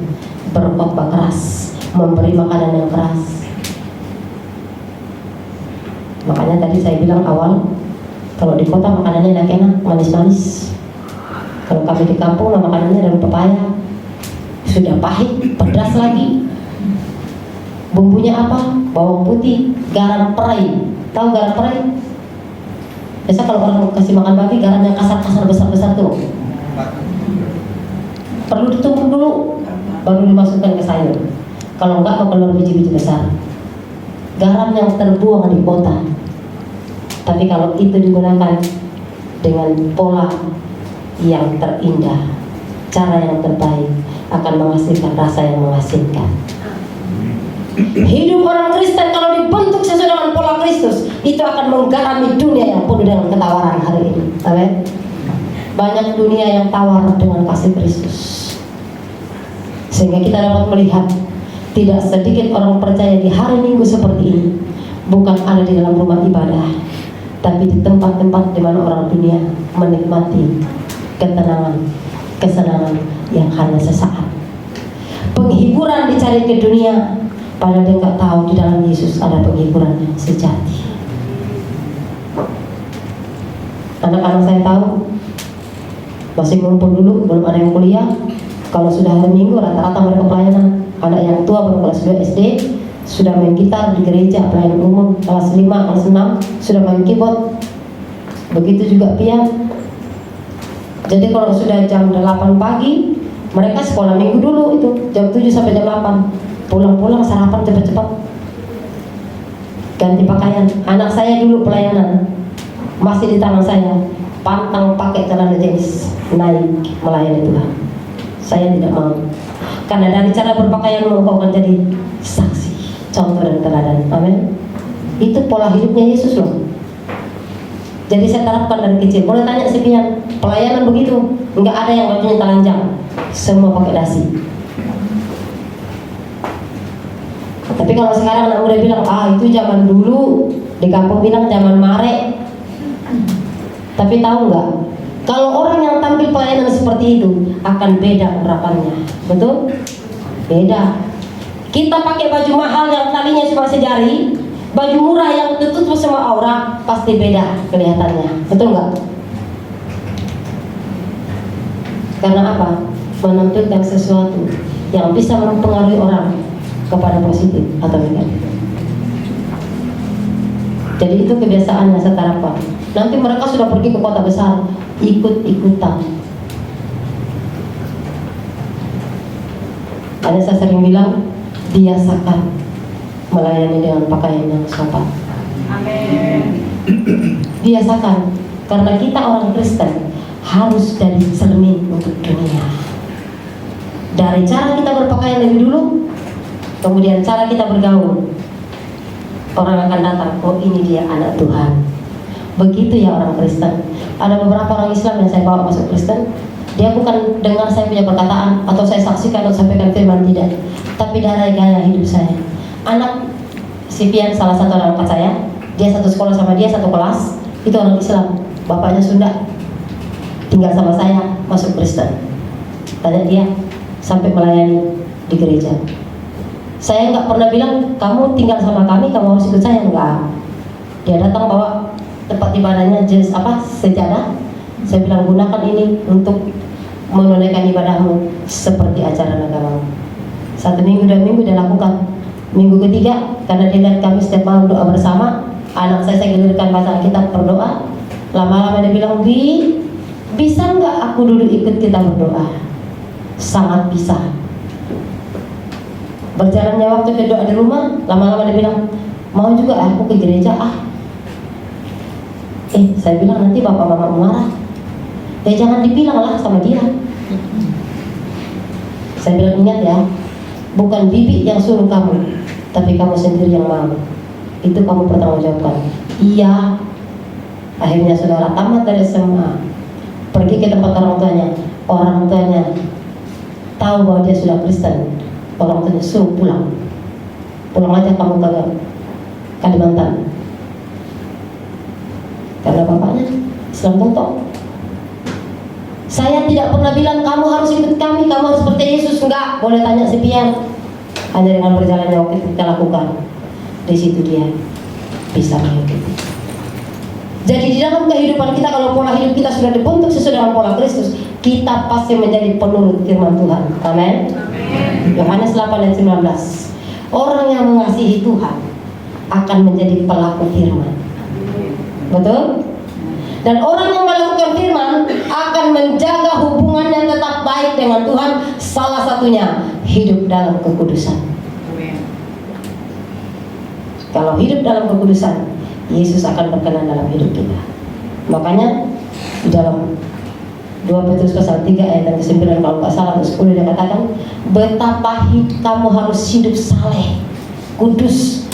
berkhotbah keras, memberi makanan yang keras. Makanya tadi saya bilang awal, kalau di kota makanannya enak-enak, manis-manis. Kalau kami di kampung makanannya daun pepaya, sudah pahit, pedas lagi. Bumbunya apa? Bawang putih, garam perai. Tahu garam perai? Biasa kalau orang kasih makan babi, garam yang kasar-kasar besar-besar tuh. Perlu ditumbuk dulu, baru dimasukkan ke sayur. Kalau enggak mau keluar biji-biji besar. Garam yang terbuang di kota. Tapi kalau itu digunakan dengan pola yang terindah, cara yang terbaik, akan menghasilkan rasa yang mengasihkan. Hidup orang Kristen kalau dibentuk sesuai dengan pola Kristus, itu akan menggarami dunia yang penuh dengan ketawaran hari ini. Amin. Banyak dunia yang tawar dengan kasih Kristus, sehingga kita dapat melihat tidak sedikit orang percaya di hari Minggu seperti ini bukan ada di dalam rumah ibadah, tapi di tempat-tempat di mana orang dunia menikmati ketenangan, kesenangan yang hanya sesaat. Penghiburan dicari ke dunia, padahal dia nggak tahu di dalam Yesus ada penghiburan yang sejati. Anak-anak saya tahu masih ngumpul dulu, belum ada yang kuliah. Kalau sudah hari Minggu rata-rata mereka pelayanan. Anak yang tua baru kelas 2 SD sudah main gitar di gereja, pelayanan umum. Kelas 5, kelas 6 sudah main keyboard. Begitu juga pian. Jadi kalau sudah jam 8 pagi, mereka sekolah Minggu dulu itu jam 7 sampai jam 8. Pulang-pulang sarapan cepat-cepat, ganti pakaian. Anak saya dulu pelayanan masih di tangan saya, pantang pakai celana jeans, naik melayani Tuhan. Saya tidak mau, karena dari cara berpakaian engkau akan jadi saksi, contoh dan teladan. Amin. Itu pola hidupnya Yesus loh. Jadi saya terapkan dari kecil. Boleh tanya si Pian, pelayanan begitu, nggak ada yang bajunya telanjang, semua pakai dasi. Tapi kalau sekarang anak muda bilang, itu zaman dulu, di kampung bilang zaman mare. Tapi tahu nggak? Kalau orang yang tampil pelayanan seperti itu akan beda urapannya, betul? Beda. Kita pakai baju mahal yang talinya cuma sejari, baju murah yang tutup semua aurat, pasti beda kelihatannya, betul nggak? Karena apa? Menampilkan sesuatu yang bisa mempengaruhi orang kepada positif atau negatif. Jadi itu kebiasaan yang saya terapkan. Nanti mereka sudah pergi ke kota besar, ikut-ikutan. Ada saya sering bilang, biasakan melayani dengan pakaian yang sopan. Amin. Biasakan, karena kita orang Kristen harus jadi cermin untuk dunia. Dari cara kita berpakaian lebih dulu, kemudian cara kita bergaul, orang akan datang, oh ini dia anak Tuhan. Begitu ya orang Kristen. Ada beberapa orang Islam yang saya bawa masuk Kristen, dia bukan dengar saya punya perkataan atau saya saksikan atau sampaikan firman, tidak, tapi dari gaya hidup saya. Anak si Pian, salah satu anak angkat saya, dia satu sekolah sama dia, satu kelas, itu orang Islam, bapaknya Sunda, tinggal sama saya, masuk Kristen. Tanya dia, sampai melayani di gereja. Saya nggak pernah bilang, kamu tinggal sama kami, kamu harus ikut saya, enggak. Dia datang bawa tempat ibadahnya sejadah. Saya bilang, gunakan ini untuk menunaikan ibadahmu seperti ajaran agamamu. 1 minggu, 2 minggu dia lakukan. Minggu ketiga, karena dia lihat kami setiap malam doa bersama, anak saya giliran baca Alkitab, berdoa. Lama-lama dia bilang, bisa nggak aku dulu ikut kita berdoa? Sangat bisa. Berjalannya waktu dia doa di rumah, lama-lama dia bilang, mau juga aku ke gereja saya bilang, nanti bapak mama marah. Ya jangan dibilang lah sama dia. Saya bilang, ingat ya, bukan bibi yang suruh kamu, tapi kamu sendiri yang mau. Itu kamu pertanggungjawabkan. Iya. Akhirnya saudara tamat dari SMA, pergi ke tempat orang tuanya. Orang tuanya tahu bahwa dia sudah Kristen. Orang tuanya suruh pulang. Pulang aja kamu ke Kalimantan. Karena bapaknya Islam tontok. Saya tidak pernah bilang kamu harus ikut kami, kamu harus seperti Yesus, enggak. Boleh tanya si Pian. Hanya dengan berjalannya waktu itu kita lakukan. Di situ dia bisa mengikuti. Jadi di dalam kehidupan kita, kalau pola hidup kita sudah dibentuk sesuai dengan pola Kristus, kita pasti menjadi penurut firman Tuhan. Amin. Yohanes 8 ayat 19. Orang yang mengasihi Tuhan akan menjadi pelaku firman. Betul? Dan orang yang melakukan firman akan menjaga hubungannya tetap baik dengan Tuhan. Salah satunya hidup dalam kekudusan. Kalau hidup dalam kekudusan, Yesus akan berkenan dalam hidup kita. Makanya di dalam 2 Petrus pasal 3 ayat yang ke-9 kalau nggak salah atau 10 dia katakan, betapa kamu harus hidup saleh, kudus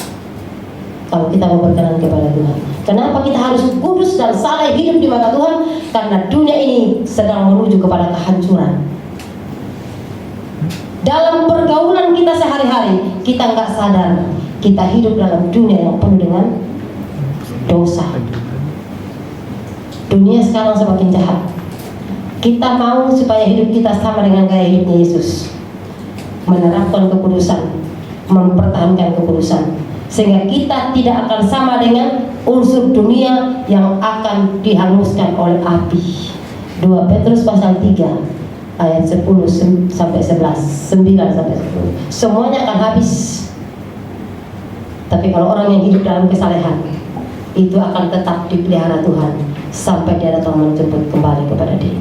kalau kita mau berkenan kepada Tuhan. Kenapa kita harus kudus dan saleh hidup di mata Tuhan? Karena dunia ini sedang menuju kepada kehancuran. Dalam pergaulan kita sehari-hari, kita nggak sadar kita hidup dalam dunia yang penuh dengan dosa. Dunia sekarang semakin jahat. Kita mau supaya hidup kita sama dengan gaya hidupnya Yesus, menerapkan kekudusan, mempertahankan kekudusan, sehingga kita tidak akan sama dengan unsur dunia yang akan dihanguskan oleh api. 2 Petrus pasal 3 ayat 10 sampai 11, 9 sampai 10. Semuanya akan habis. Tapi kalau orang yang hidup dalam kesalehan, itu akan tetap dipelihara Tuhan sampai dia datang menjemput kembali kepada dia.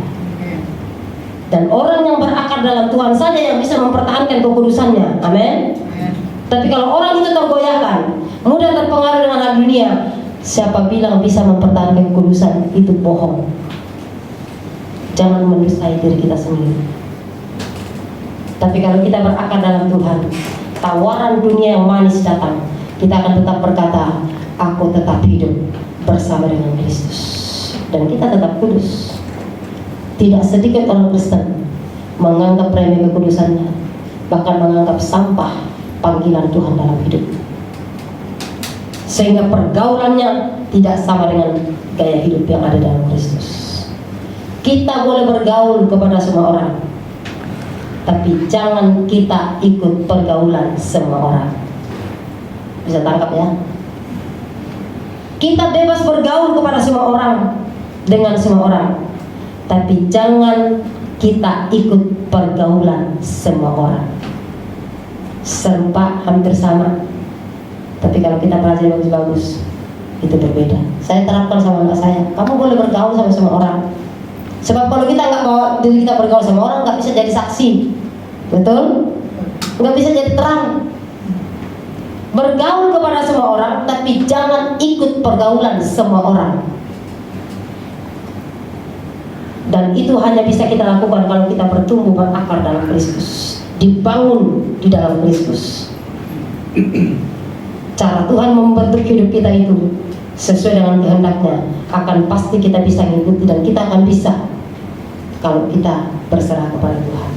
Dan orang yang berakar dalam Tuhan saja yang bisa mempertahankan kekudusannya. Amin. Tapi kalau orang itu tergoyahkan, mudah terpengaruh dengan hal dunia, siapa bilang bisa mempertahankan kekudusan? Itu bohong. Jangan mendustai diri kita sendiri. Tapi kalau kita berakar dalam Tuhan, tawaran dunia yang manis datang, kita akan tetap berkata, aku tetap hidup bersama dengan Kristus, dan kita tetap kudus. Tidak sedikit orang Kristen menganggap remeh kekudusannya, bahkan menganggap sampah panggilan Tuhan dalam hidup, sehingga pergaulannya tidak sama dengan gaya hidup yang ada dalam Kristus. Kita boleh bergaul kepada semua orang, tapi jangan kita ikut pergaulan semua orang. Bisa tangkap ya? Kita bebas bergaul kepada semua orang, dengan semua orang, tapi jangan kita ikut pergaulan semua orang. Serempak hampir sama, tapi kalau kita pelajari bagus-bagus, itu berbeda. Saya terapkan sama anak saya, kamu boleh bergaul sama semua orang. Sebab kalau kita nggak bawa diri kita bergaul sama orang, nggak bisa jadi saksi, betul? Nggak bisa jadi terang. Bergaul kepada semua orang, tapi jangan ikut pergaulan semua orang. Dan itu hanya bisa kita lakukan kalau kita bertumbuh berakar dalam Kristus, dibangun di dalam Kristus. Cara Tuhan membentuk hidup kita itu sesuai dengan kehendaknya, akan pasti kita bisa mengikuti, dan kita akan bisa kalau kita berserah kepada Tuhan.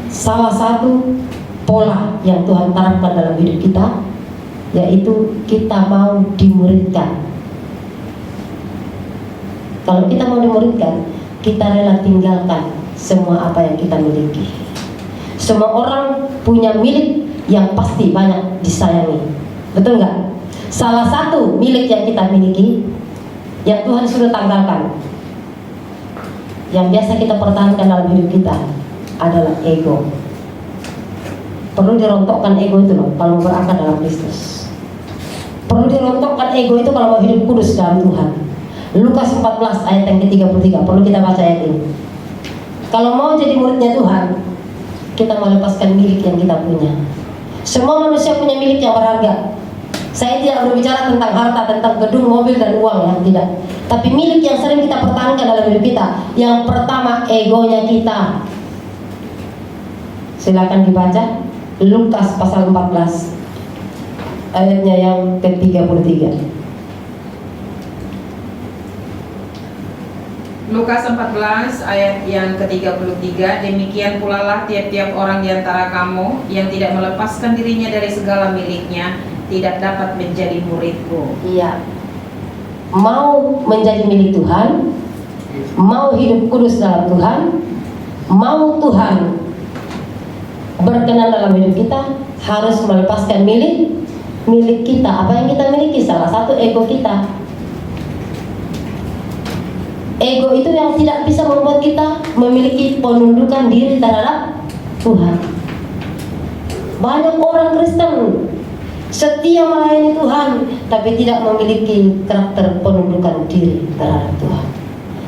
Salah satu pola yang Tuhan terapkan dalam hidup kita, yaitu kita mau dimuridkan. Kalau kita mau dimuridkan, kita rela tinggalkan semua apa yang kita miliki. Semua orang punya milik yang pasti banyak disayangi, betul nggak? Salah satu milik yang kita miliki, yang Tuhan sudah tanggalkan, yang biasa kita pertahankan dalam hidup kita, adalah ego. Perlu dirontokkan ego itu loh, kalau berakar dalam Kristus. Perlu dirontokkan ego itu kalau mau hidup kudus dalam Tuhan. Lukas 14 ayat yang ke-33, perlu kita baca ayat ini. Kalau mau jadi muridnya Tuhan, kita melepaskan milik yang kita punya. Semua manusia punya milik yang berharga. Saya tidak berbicara tentang harta, tentang gedung, mobil, dan uang, ya, tidak. Tapi milik yang sering kita pertahankan dalam hidup kita, yang pertama egonya kita. Silakan dibaca Lukas pasal 14 ayatnya yang ke-33. Lukas 14 ayat yang ke-33, demikian pula lah tiap-tiap orang di antara kamu yang tidak melepaskan dirinya dari segala miliknya tidak dapat menjadi muridku. Iya. Mau menjadi milik Tuhan, mau hidup kudus dalam Tuhan, mau Tuhan berkenan dalam hidup kita, harus melepaskan milik milik kita. Apa yang kita miliki? Salah satu ego kita. Ego itu yang tidak bisa membuat kita memiliki penundukan diri terhadap Tuhan. Banyak orang Kristen setia melayani Tuhan, tapi tidak memiliki karakter penundukan diri terhadap Tuhan,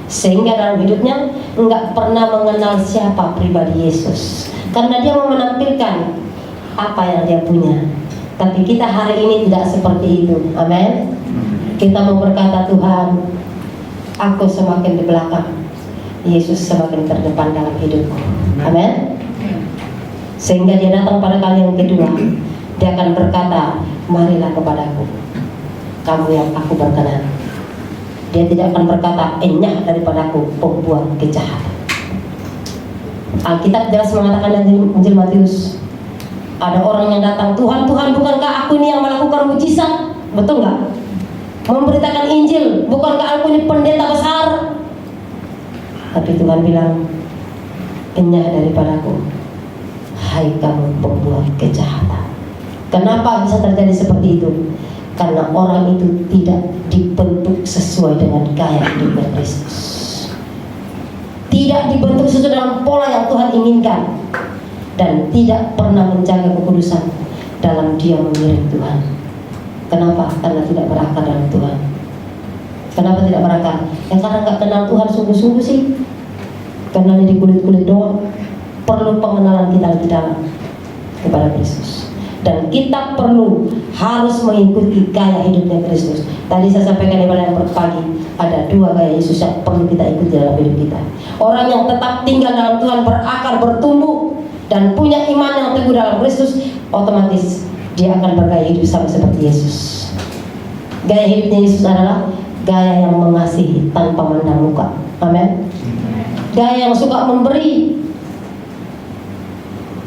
sehingga dalam hidupnya enggak pernah mengenal siapa pribadi Yesus, karena dia mau menampilkan apa yang dia punya. Tapi kita hari ini tidak seperti itu. Amin. Kita mau berkata, Tuhan, aku semakin di belakang, Yesus semakin terdepan dalam hidupku. Amin. Sehingga dia datang pada kali yang kedua, dia akan berkata, marilah kepadaku, kamu yang aku berkenan. Dia tidak akan berkata, enyah daripadaku pembuat kejahatan. Alkitab jelas mengatakan dalam Injil Matius, ada orang yang datang, Tuhan, Tuhan, bukankah aku ini yang melakukan mujizat? Betul nggak? Memberitakan Injil, bukankah aku ini pendeta besar? Tapi Tuhan bilang, enyah daripadaku, hai kamu pembuat kejahatan. Kenapa bisa terjadi seperti itu? Karena orang itu tidak dibentuk sesuai dengan gaya hidupnya Kristus, tidak dibentuk sesuai dengan pola yang Tuhan inginkan, dan tidak pernah menjaga kekudusan dalam dia mengiring Tuhan. Kenapa? Karena tidak berakar dalam Tuhan. Kenapa tidak berakar? Ya karena nggak kenal Tuhan sungguh-sungguh sih. Kenalnya di kulit-kulit doang. Perlu pengenalan kita lebih dalam kepada Kristus. Dan kita perlu harus mengikuti gaya hidupnya Kristus. Tadi saya sampaikan pada yang pagi, ada dua gaya Yesus yang perlu kita ikuti dalam hidup kita. Orang yang tetap tinggal dalam Tuhan, berakar, bertumbuh, dan punya iman yang teguh dalam Kristus, otomatis dia akan bergaya hidup sama seperti Yesus. Gaya hidupnya Yesus adalah gaya yang mengasihi tanpa memandang muka. Amin. Gaya yang suka memberi.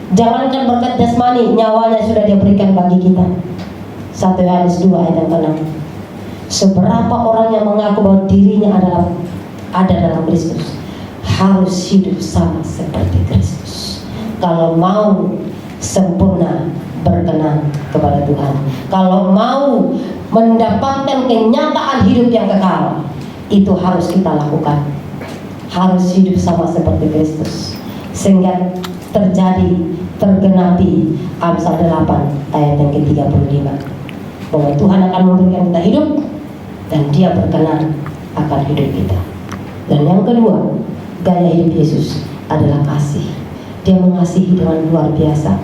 Jangankan berkat jasmani, nyawanya sudah dia berikan bagi kita. 1 Yohanes 2 ayat yang ke-6. Seberapa orang yang mengaku bahwa dirinya ada dalam Kristus, harus hidup sama seperti Kristus. Kalau mau sempurna, berkenan kepada Tuhan, kalau mau mendapatkan kenyataan hidup yang kekal, itu harus kita lakukan. Harus hidup sama seperti Kristus, sehingga tergenapi Amsal 8 ayat yang ke-35, bahwa Tuhan akan memberikan kita hidup dan dia berkenan akan hidup kita. Dan yang kedua, gaya hidup Yesus adalah kasih. Dia mengasihi dengan luar biasa.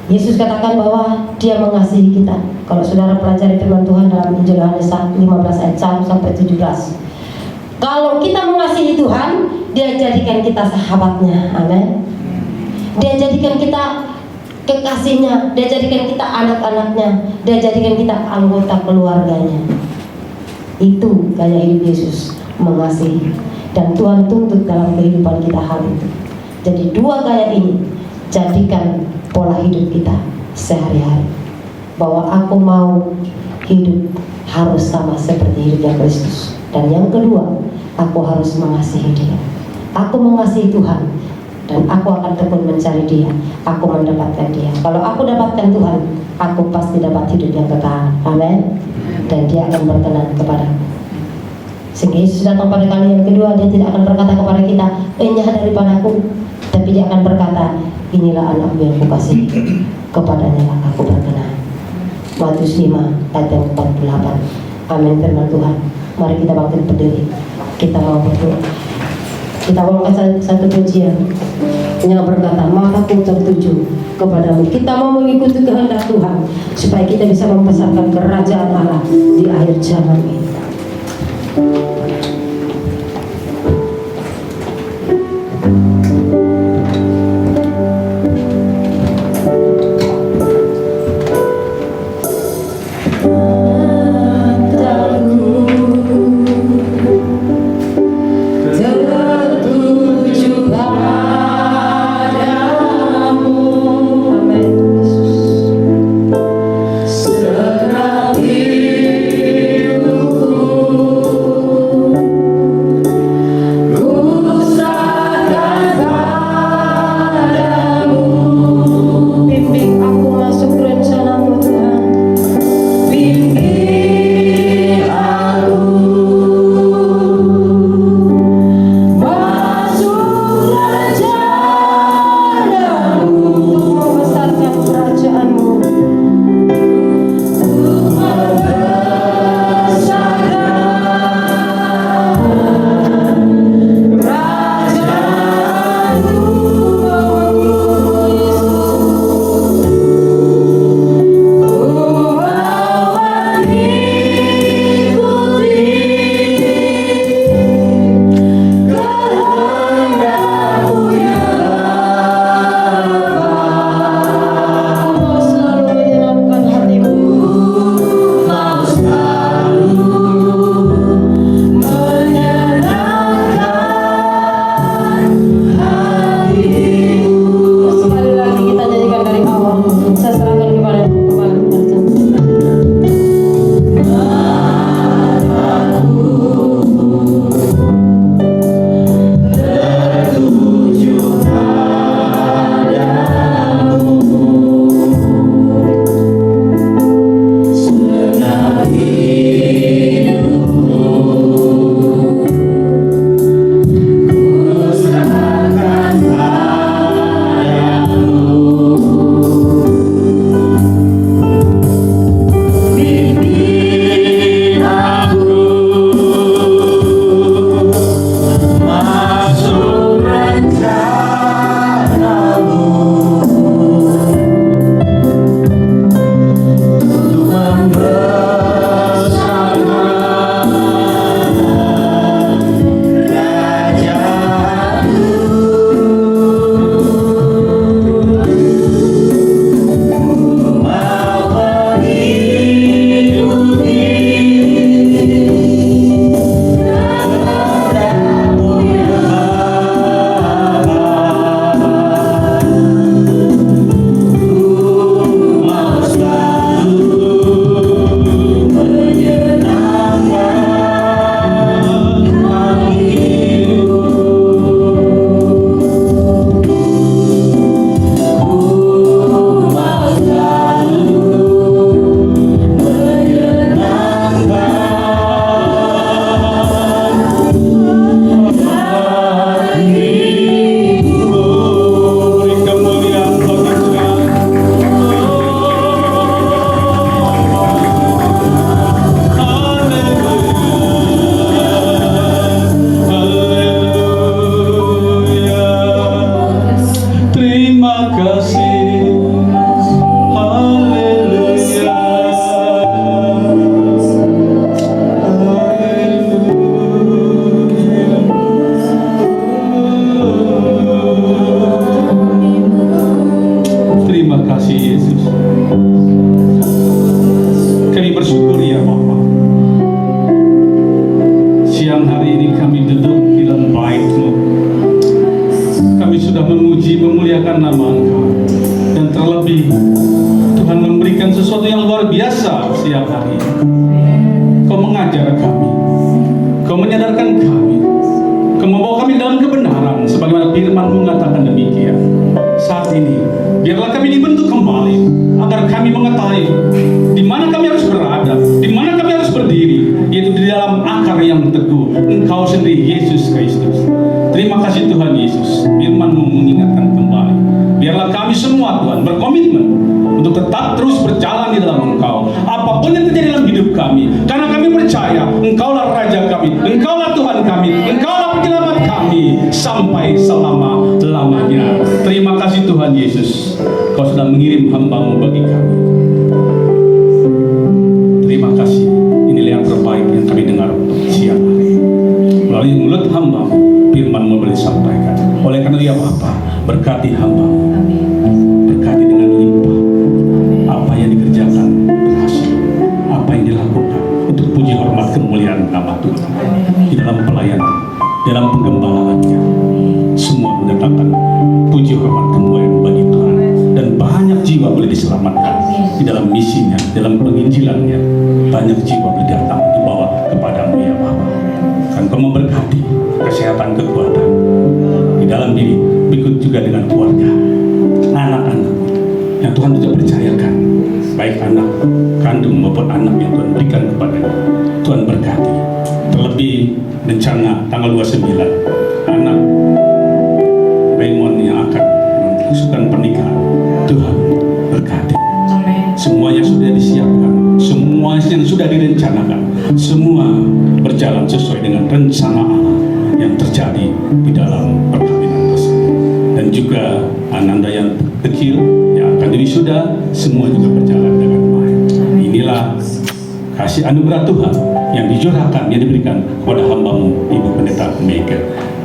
Yesus katakan bahwa dia mengasihi kita. Kalau saudara pelajari firman Tuhan dalam Injil Yohanes 15 ayat 1 sampai 17, kalau kita mengasihi Tuhan, dia jadikan kita sahabatnya. Amin. Dia jadikan kita kekasihnya, dia jadikan kita anak-anaknya, dia jadikan kita anggota keluarganya. Itu gaya hidup Yesus, mengasihi. Dan Tuhan tuntut dalam kehidupan kita hal itu. Jadi dua gaya ini jadikan pola hidup kita sehari-hari, bahwa aku mau hidup harus sama seperti hidupnya Kristus. Dan yang kedua, aku harus mengasihi dia. Aku mengasihi Tuhan, dan aku akan tekun mencari dia. Aku mendapatkan dia. Kalau aku dapatkan Tuhan, aku pasti dapat hidup yang kekal. Amin. Dan dia akan berkenan kepadaku. Sehingga Yesus datang pada kali yang kedua, dia tidak akan berkata kepada kita, enyah daripadaku, tapi dia akan berkata, inilah anakku yang kukasihi, kepadanya lah aku berkenan. Matius 5 ayat yang 48. Amin firman Tuhan. Mari kita bangkit berdiri. Kita mau berdoa. Kita bawakan satu pujian yang berkata, mataku tertuju kepadamu. Kita mau mengikuti kehendak Tuhan, supaya kita bisa membesarkan kerajaan Allah di akhir zaman ini. Segera hidupku memuliakan nama Engkau. Dan terlebih Tuhan memberikan sesuatu yang luar biasa setiap hari. Kau mengajar kami, Kau menyadarkan kami, Kau membawa kami dalam kebenaran sebagaimana firman-Mu mengatakan demikian. Saat ini biarlah kami dibentuk kembali agar kami mengetahui di mana kami harus berada, di mana kami harus berdiri, yaitu di dalam akar yang teguh, Engkau sendiri Yesus Kristus. Terima kasih Tuhan Yesus, firman-Mu mengingatkan kembali. Biarlah kami semua Tuhan berkomitmen untuk tetap terus berjalan di dalam Engkau, apapun yang terjadi dalam hidup kami, karena kami percaya Engkaulah Raja kami, Engkaulah Tuhan kami, Engkaulah penyelamat kami sampai selama-lamanya. Terima kasih Tuhan Yesus, Kau sudah mengirim hamba-Mu bagi kami. Terima kasih, inilah yang terbaik yang kami dengar untuk siang hari. Melalui mulut hamba-Mu, firman-Mu boleh disampaikan. Oleh karena itu ya Bapa, berkati hamba-Mu, berkati dengan limpah. Apa yang dikerjakan berhasil, apa yang dilakukan untuk puji hormat kemuliaan nama Tuhan di dalam pelayanan, dalam penggembalaannya, semua mendatangkan puji hormat kemuliaan bagi Tuhan, dan banyak jiwa boleh diselamatkan di dalam misinya, dalam penginjilannya. Banyak jiwa boleh datang dibawa kepadamu ya Bapa. Dan Kau memberkati kesehatan, kekuatan di dalam diri, berikut juga dengan keluarga, anak-anak yang Tuhan sudah percayakan, baik anak kandung maupun anak yang Tuhan berikan kepadanya. Tuhan berkati. Terlebih rencana tanggal 29 anak Raymond yang akan melakukan pernikahan, Tuhan berkati. Semua yang sudah disiapkan, semua yang sudah direncanakan, semua berjalan sesuai dengan rencana Allah yang terjadi di dalam perkawinan tersebut. Dan juga Ananda yang kecil yang akan diwisuda, semua juga berjalan dengan baik. Inilah kasih anugerah Tuhan yang dicurahkan, yang diberikan kepada hamba-Mu Ibu Pendeta Mega.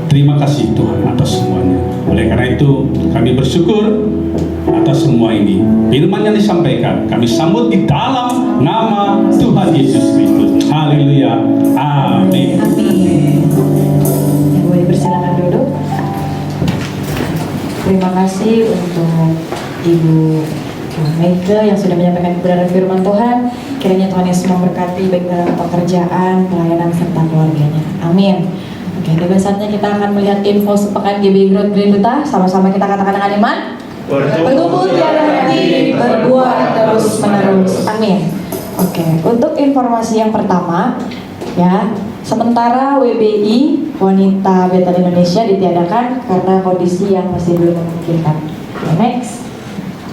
Terima kasih Tuhan atas semuanya. Oleh karena itu kami bersyukur atas semua ini. Firman yang disampaikan kami sambut di dalam nama Tuhan Yesus Kristus. Haleluya. Amin. Amin. Boleh bersilakan duduk. Terima kasih untuk Ibu Mega yang sudah menyampaikan kebenaran firman Tuhan. Kiranya Tuhan Yesus memberkati baik dalam pekerjaan, pelayanan, serta keluarganya. Amin. Oke, tiba saatnya kita akan melihat info sepekan GBI Growth Grand Duta. Sama-sama kita katakan dengan iman. Bertumbuh tiada henti, berbuah terus menerus. Amin. Oke, untuk informasi yang pertama, ya, sementara WBI Wanita Betel Indonesia ditiadakan karena kondisi yang masih belum memungkinkan. Next.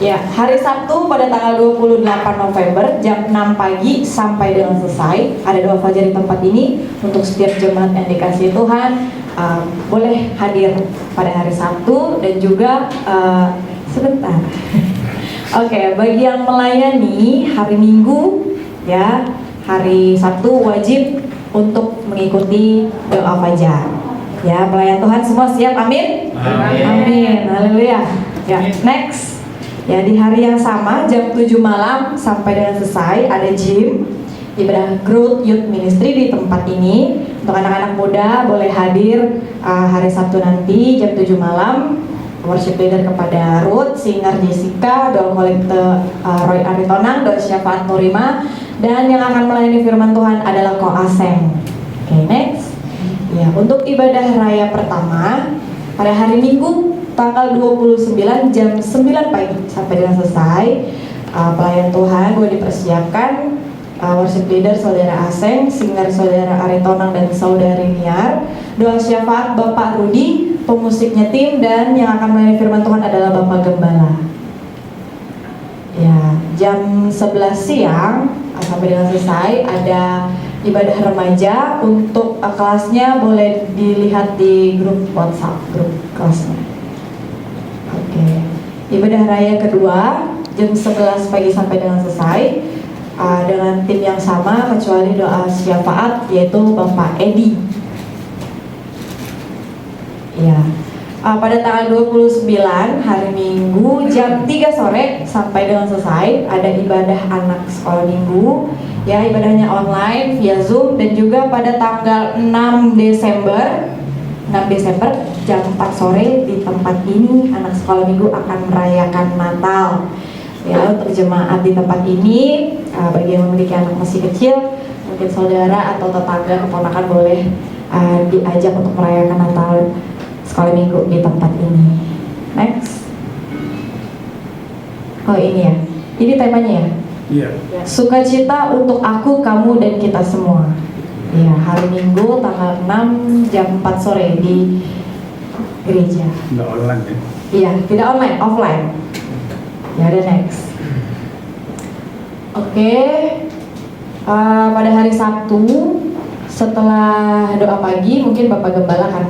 Ya, hari Sabtu pada tanggal 28 November jam 6 pagi sampai dengan selesai ada doa fajar di tempat ini untuk setiap jemaat yang dikasihi Tuhan. Boleh hadir pada hari Sabtu dan juga sebentar. Oke, bagi yang melayani hari Minggu, ya, hari Sabtu wajib untuk mengikuti doa fajar. Ya, pelayan Tuhan semua siap? Amin. Amin. Haleluya. Ya, next. Ya, di hari yang sama jam 7 malam sampai dengan selesai ada gym ibadah Growth Youth Ministry di tempat ini. Untuk anak-anak muda boleh hadir hari Sabtu nanti jam 7 malam. Worship leader kepada Ruth, singer Jessica, doa kolekte Roy Aritonang, doa syafaat Nurima, dan yang akan melayani firman Tuhan adalah Ko Aseng. Oke, next. Ya, untuk ibadah raya pertama pada hari Minggu tanggal 29 jam 9 pagi sampai dengan selesai. Pelayan Tuhan gue dipersiapkan, worship leader saudara Aseng, singer saudara Aritonang dan saudari Niar, doa syafaat Bapak Rudi, pemusiknya tim, dan yang akan melayani firman Tuhan adalah Bapak Gembala. Ya, jam 11 siang sampai dengan selesai ada ibadah remaja. Untuk kelasnya boleh dilihat di grup WhatsApp, grup kelasnya. Oke, ibadah raya kedua jam 11 pagi sampai dengan selesai dengan tim yang sama kecuali doa syafaat yaitu Bapak Edi. Ya, pada tanggal 29 hari Minggu jam 3 sore sampai dengan selesai ada ibadah anak sekolah minggu. Ya, ibadahnya online via Zoom, dan juga pada tanggal 6 Desember jam 4 sore di tempat ini anak sekolah minggu akan merayakan Natal. Ya, untuk jemaat di tempat ini, bagi yang memiliki anak masih kecil, mungkin saudara atau tetangga keponakan boleh diajak untuk merayakan Natal sekolah minggu di tempat ini. Next. Oh ini ya, ini temanya ya. Iya. Sukacita untuk aku, kamu, dan kita semua. Ya, hari Minggu tanggal 6 jam 4 sore di gereja. Nggak online ya? Iya, tidak online, offline. Ya, ada next. Oke, pada hari Sabtu setelah doa pagi mungkin Bapak Gembala akan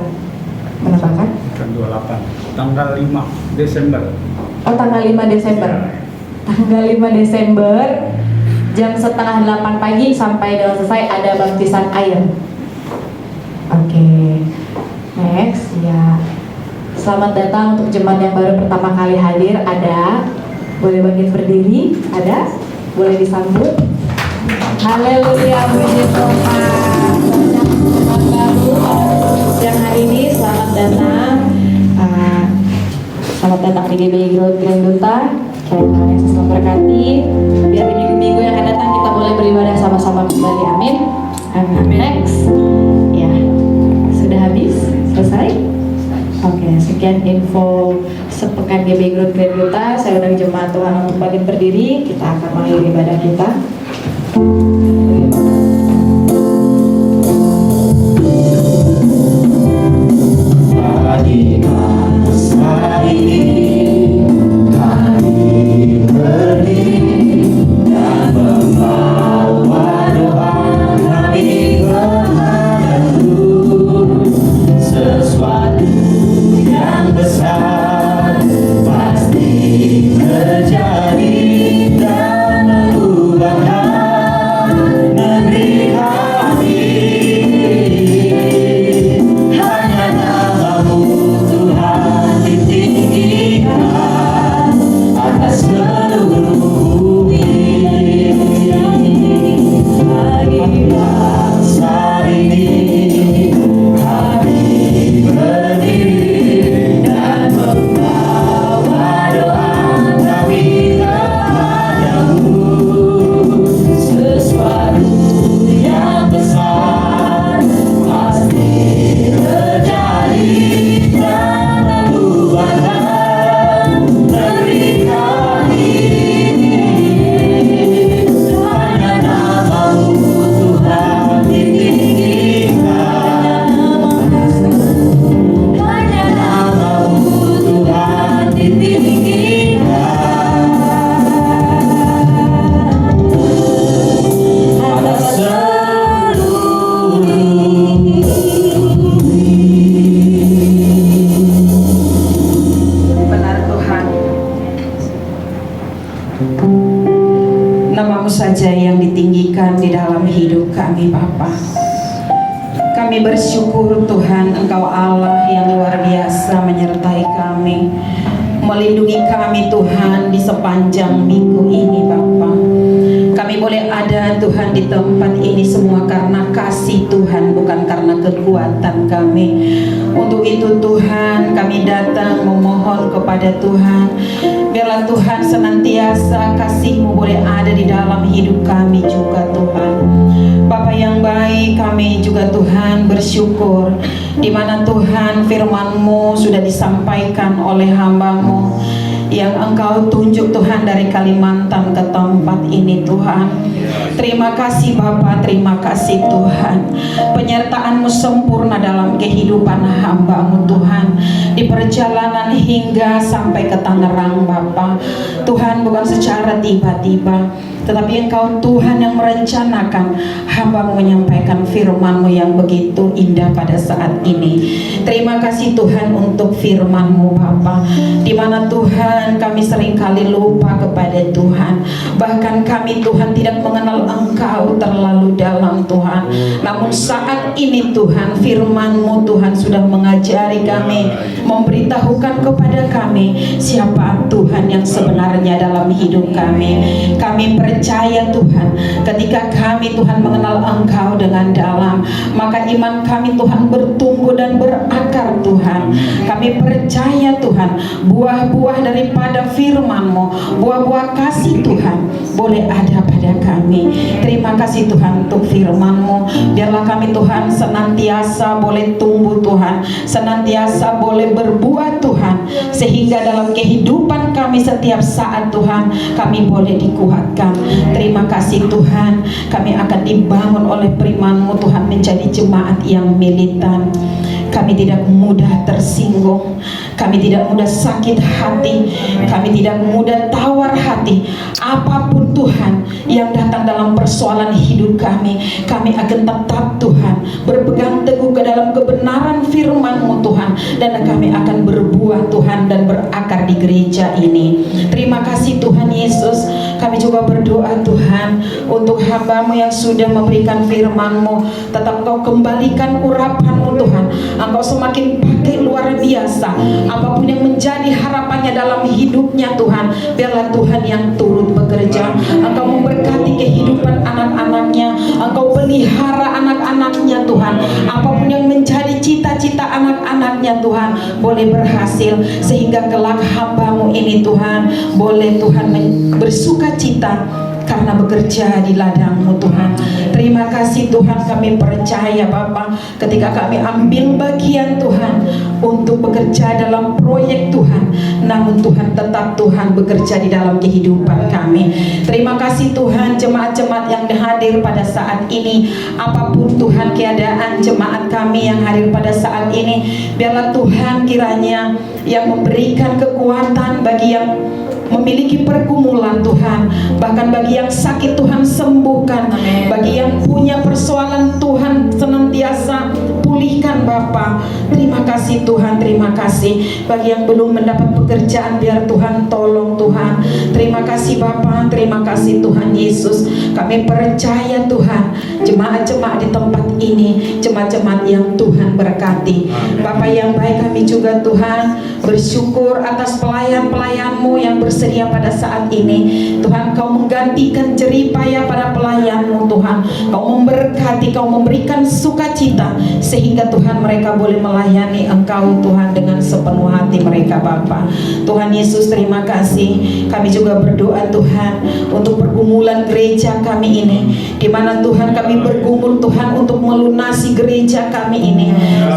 menambahkan. Kan 28. Tanggal 5 Desember. Oh, tanggal 5 Desember. Tanggal 5 Desember jam setengah 8 pagi sampai dengan selesai ada baptisan air. Oke, next ya. Selamat datang untuk jemaat yang baru pertama kali hadir. Ada, boleh bangkit berdiri. Ada, boleh disambut. Haleluya, puji Tuhan. Jemaat baru siang hari ini selamat datang. Selamat datang di GBI Grand Duta. Kiranya Yesus memberkati. Biar di minggu-minggu yang akan datang kita boleh beribadah sama-sama kembali. Amin. Amin. Next. Ya, sudah habis? Selesai? Oke, sekian info sepekan GBI Grand Duta. Saya undang jemaat Tuhan untuk bangkit berdiri. Kita akan mengakhiri ibadah kita. Pagi masa ini kami berdiri dan membawa doa kami kepada Tuhan. Sesuatu yang besar pasti terjadi dan mengubahkan negeri kami. Hanya namamu Tuhan ditinggikan atas seluruh bumi. Pagi masa ini kami berdiri dan membawa doa kami kepadamu. Sesuatu yang besar pasti terjadi dan mengubahkan negeri kami. Hanya namamu Tuhan ditinggikan. Hanya namamu Tuhan ditinggikan. Atas seluruh Benar Tuhan, namamu saja yang ditinggikan di dalam hidup kami Bapa. Kami bersyukur Tuhan, Engkau Allah yang luar biasa menyertai kami, melindungi kami Tuhan di sepanjang minggu ini Bapa. Kami boleh ada Tuhan di tempat ini semua karena kasih Tuhan, bukan karena kekuatan kami. Untuk itu Tuhan, kami datang memohon kepada Tuhan, biarlah Tuhan senantiasa kasih-Mu boleh ada di dalam hidup kami juga Tuhan. Bapa yang baik, kami juga Tuhan bersyukur di mana Tuhan firman-Mu sudah disampaikan oleh hamba-Mu yang Engkau tunjuk Tuhan dari Kalimantan ke tempat ini Tuhan. Terima kasih Bapa, terima kasih Tuhan. Penyertaan-Mu sempurna dalam kehidupan hamba-Mu Tuhan, di perjalanan hingga sampai ke Tangerang Bapa. Tuhan, bukan secara tiba-tiba, tetapi Engkau Tuhan yang merencanakan hamba-Mu menyampaikan firman-Mu yang begitu indah pada saat ini. Terima kasih Tuhan untuk firman-Mu Bapa, di mana Tuhan kami seringkali lupa kepada Tuhan. Bahkan kami Tuhan tidak mengenal Engkau terlalu dalam Tuhan. Namun saat ini Tuhan, firman-Mu Tuhan sudah mengajari kami, memberitahukan kepada kami siapa Tuhan yang sebenarnya dalam hidup kami. Kami percaya Tuhan, ketika kami Tuhan mengenal Engkau dengan dalam, maka iman kami Tuhan bertumbuh dan berakar Tuhan. Tuhan. Kami percaya Tuhan, buah-buah daripada firman-Mu, buah-buah kasih Tuhan boleh ada pada kami. Terima kasih Tuhan untuk firman-Mu. Biarlah kami Tuhan senantiasa boleh tumbuh Tuhan, senantiasa boleh berbuah Tuhan, sehingga dalam kehidupan kami setiap saat Tuhan kami boleh dikuatkan. Terima kasih Tuhan, kami akan dibangun oleh firman-Mu Tuhan menjadi jemaat yang militan. Kami tidak mudah tersinggung, kami tidak mudah sakit hati, kami tidak mudah tawar hati. Apapun Tuhan yang datang dalam persoalan hidup kami akan tetap Tuhan berpegang teguh ke dalam kebenaran firman-Mu Tuhan, dan kami akan berbuah Tuhan dan berakar di gereja ini. Terima kasih Tuhan Yesus. Kami juga berdoa Tuhan untuk hamba-Mu yang sudah memberikan firman-Mu, tetap Engkau kembalikan urapan-Mu Tuhan. Engkau semakin pakai luar biasa. Apapun yang menjadi harapannya dalam hidupnya Tuhan, biarlah Tuhan yang turut bekerja. Engkau memberkati kehidupan anak-anaknya, Engkau pelihara anak-anaknya Tuhan. Apapun yang menjadi cita-cita anak-anaknya Tuhan boleh berhasil, sehingga kelak hamba-Mu ini Tuhan boleh Tuhan bersuka cita karena bekerja di ladang-Mu Tuhan. Terima kasih Tuhan, kami percaya Bapa, ketika kami ambil bagian Tuhan untuk bekerja dalam proyek Tuhan, namun Tuhan tetap Tuhan bekerja di dalam kehidupan kami. Terima kasih Tuhan, jemaat-jemaat yang hadir pada saat ini, apapun Tuhan keadaan jemaat kami yang hadir pada saat ini, biarlah Tuhan kiranya yang memberikan kekuatan bagi yang memiliki pergumulan Tuhan, bahkan bagi yang sakit Tuhan sembuhkan. Bagi yang punya persoalan Tuhan senantiasa pulihkan Bapa. Terima kasih Tuhan, terima kasih. Bagi yang belum mendapat pekerjaan, biar Tuhan tolong Tuhan. Terima kasih Bapa, terima kasih Tuhan Yesus. Kami percaya Tuhan, jemaat-jemaat di tempat ini, jemaat-jemaat yang Tuhan berkati. Bapa yang baik, kami juga Tuhan bersyukur atas pelayan-pelayan-Mu yang bersedia pada saat ini. Tuhan, Kau menggantikan jeripaya pada pelayan-Mu Tuhan. Kau memberkati, Kau memberikan sukacita, sehingga Tuhan mereka boleh melayani Engkau Tuhan dengan sepenuh hati mereka Bapa. Tuhan Yesus, terima kasih. Kami juga berdoa Tuhan untuk pergumulan gereja kami ini, di mana Tuhan kami bergumul Tuhan untuk melunasi gereja kami ini.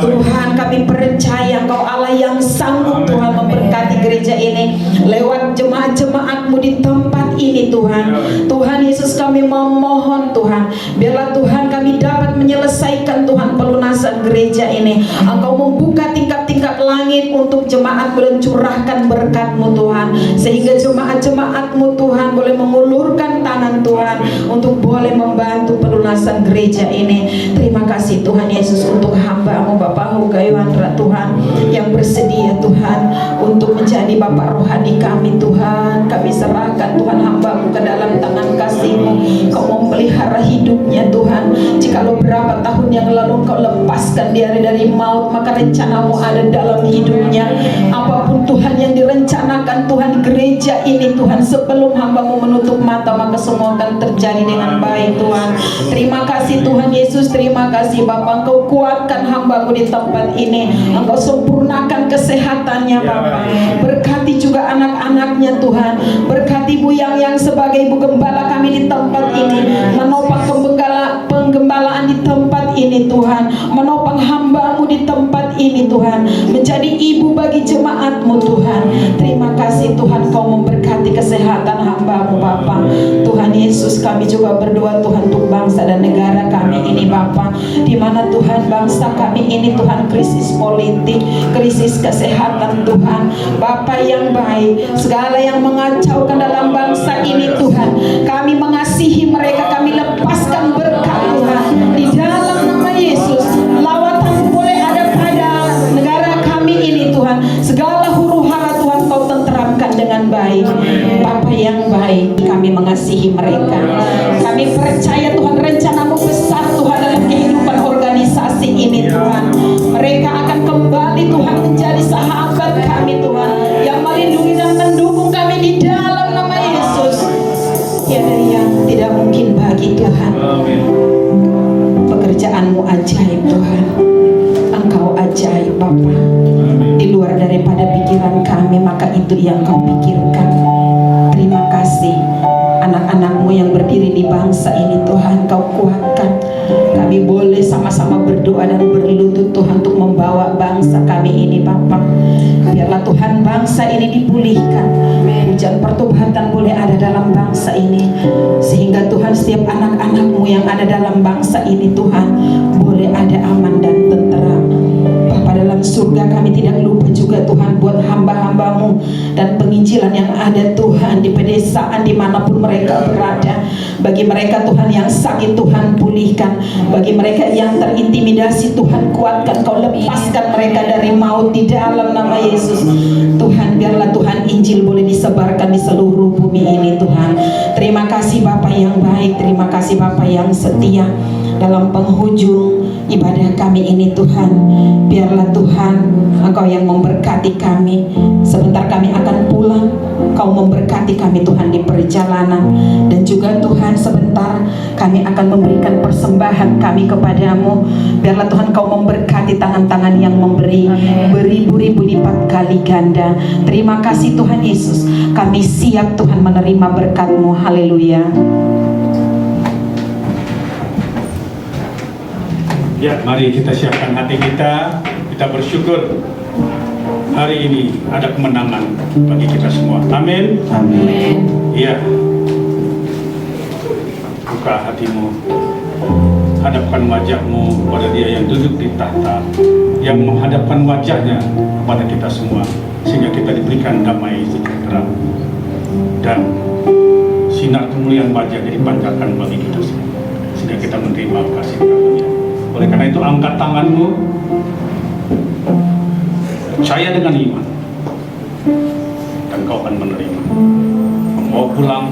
Tuhan, kami percaya Engkau Allah yang sanggup Tuhan memberkati gereja ini lewat jemaat-jemaat-Mu di tempat ini Tuhan. Tuhan Yesus, kami memohon Tuhan, biarlah Tuhan kami dapat menyelesaikan Tuhan pelunasan gereja ini. Engkau membuka tingkap-tingkap langit untuk jemaat, mencurahkan berkat-Mu Tuhan, sehingga jemaat-jemaat-Mu Tuhan boleh mengulurkan tangan Tuhan untuk boleh membantu pelunasan gereja ini. Terima kasih Tuhan Yesus untuk hamba-Mu Bapak Hugayuandra Tuhan yang bersedia Tuhan untuk menjadi Bapak rohani kami Tuhan. Kami serahkan Tuhan hamba-Mu ke dalam tangan kasih-Mu. Kau memelihara hidupnya Tuhan. Jikalau berapa tahun yang lalu Kau lepaskan dia dari maut, maka rencana-Mu ada dalam hidupnya. Apapun Tuhan yang direncanakan Tuhan di gereja ini Tuhan, sebelum hamba-Mu menutup mata, maka semua akan terjadi dengan baik Tuhan. Terima kasih Tuhan Yesus, terima kasih Bapa. Engkau kuatkan hamba-Mu di tempat ini, Engkau sempurnakan kesehatannya Bapa. Berkati juga anak-anaknya Tuhan. Berkati Bu yang sebagai Ibu Gembala kami di tempat ini, menopang penggembalaan di tempat ini Tuhan, menopang hamba-Mu di tempat ini Tuhan, menjadi ibu bagi jemaat-Mu Tuhan. Terima kasih Tuhan, Kau memberkati kesehatan hamba-Mu Bapa. Tuhan Yesus, kami juga berdoa Tuhan untuk bangsa dan negara kami ini Bapa, di mana Tuhan bangsa kami ini Tuhan krisis politik, krisis kesehatan Tuhan. Bapa yang baik, segala yang mengacaukan dalam bangsa ini Tuhan, kami mengasihi mereka, kami lepaskan berkat Tuhan di dalam nama Yesus. Lawatan boleh ada pada negara kami ini Tuhan. Segala huru hara Tuhan Kau tenteramkan dengan baik. Bapa yang baik, kami mengasihi mereka. Kami percaya Tuhan rencana-Mu besar Tuhan dalam kehidupan organisasi ini Tuhan. Mereka akan kembali Tuhan menjadi sahabat kami Tuhan, yang melindungi dan mendukung kami di dalam nama Yesus. Tiada yang tidak mungkin bagi Tuhan. Pekerjaan-Mu ajaib Tuhan. Engkau ajaib Bapa. daripada pikiran kami, maka itu yang Kau pikirkan. Terima kasih. Anak-anak-Mu yang berdiri di bangsa ini Tuhan, Kau kuatkan. Kami boleh sama-sama berdoa dan berlutut Tuhan untuk membawa bangsa kami ini Bapa. Biarlah Tuhan bangsa ini dipulihkan. Hujan pertobatan boleh ada dalam bangsa ini, sehingga Tuhan setiap anak-anak-Mu yang ada dalam bangsa ini Tuhan boleh ada aman dan tentera. Bapa dalam surga, kami tidak lupa juga Tuhan buat hamba-hamba-Mu dan penginjilan yang ada Tuhan di pedesaan dimanapun mereka berada. Bagi mereka Tuhan yang sakit, Tuhan pulihkan. Bagi mereka yang terintimidasi, Tuhan kuatkan. Kau lepaskan mereka dari maut di dalam nama Yesus. Tuhan, biarlah Tuhan Injil boleh disebarkan di seluruh bumi ini Tuhan. Terima kasih Bapa yang baik, terima kasih Bapa yang setia. Dalam penghujung ibadah kami ini Tuhan, biarlah Tuhan Engkau yang memberkati kami. Sebentar kami akan pulang, Kau memberkati kami Tuhan di perjalanan. Dan juga Tuhan sebentar kami akan memberikan persembahan kami kepadamu. Biarlah Tuhan Kau memberkati tangan-tangan yang memberi beribu-ribu lipat kali ganda. Terima kasih Tuhan Yesus, kami siap Tuhan menerima berkat-Mu. Haleluya. Ya, mari kita siapkan hati kita. Kita bersyukur hari ini ada kemenangan bagi kita semua. Amin. Amin. Ya, buka hatimu, hadapkan wajahmu pada Dia yang duduk di tahta, yang menghadapkan wajahnya kepada kita semua, sehingga kita diberikan damai sejahtera dan sinar kemuliaan wajahnya dipancarkan bagi kita semua, sehingga kita menerima kasih karunia. Oleh karena itu, angkat tanganmu, percaya dengan iman, dan kau akan menerima, membawa pulang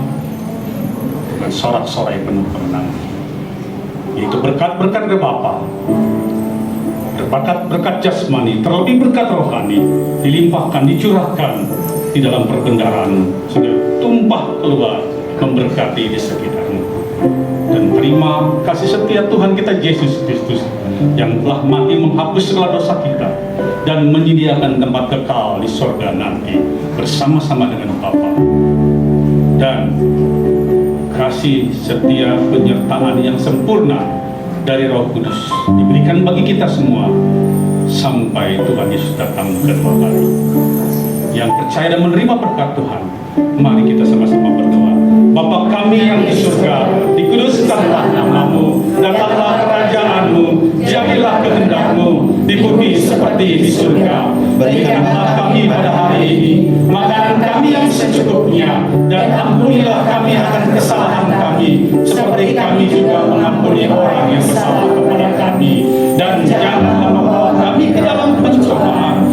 dengan sorak-sorai penuh kemenangan, yaitu berkat-berkat dari Bapa, berkat jasmani, terlebih berkat rohani, dilimpahkan, dicurahkan di dalam perbendaharaan, sehingga tumpah keluar memberkati di sekitarmu. Dan terima kasih setia Tuhan kita Yesus Kristus yang telah mati menghapus segala dosa kita dan menyediakan tempat kekal di surga nanti bersama-sama dengan Bapa. Dan kasih setia penyertaan yang sempurna dari Roh Kudus diberikan bagi kita semua sampai Tuhan Yesus datang kedua kali. Yang percaya dan menerima berkat Tuhan, mari kita sama-sama berdoa. Bapa kami yang di surga, dikuduskanlah nama-Mu, datanglah kerajaan-Mu, jadilah kehendak-Mu di bumi seperti di surga. Berikanlah kami pada hari ini makanan kami yang secukupnya, dan ampunilah kami akan kesalahan kami, seperti kami juga mengampuni orang yang bersalah kepada kami. Dan janganlah membawa kami ke dalam pencobaan,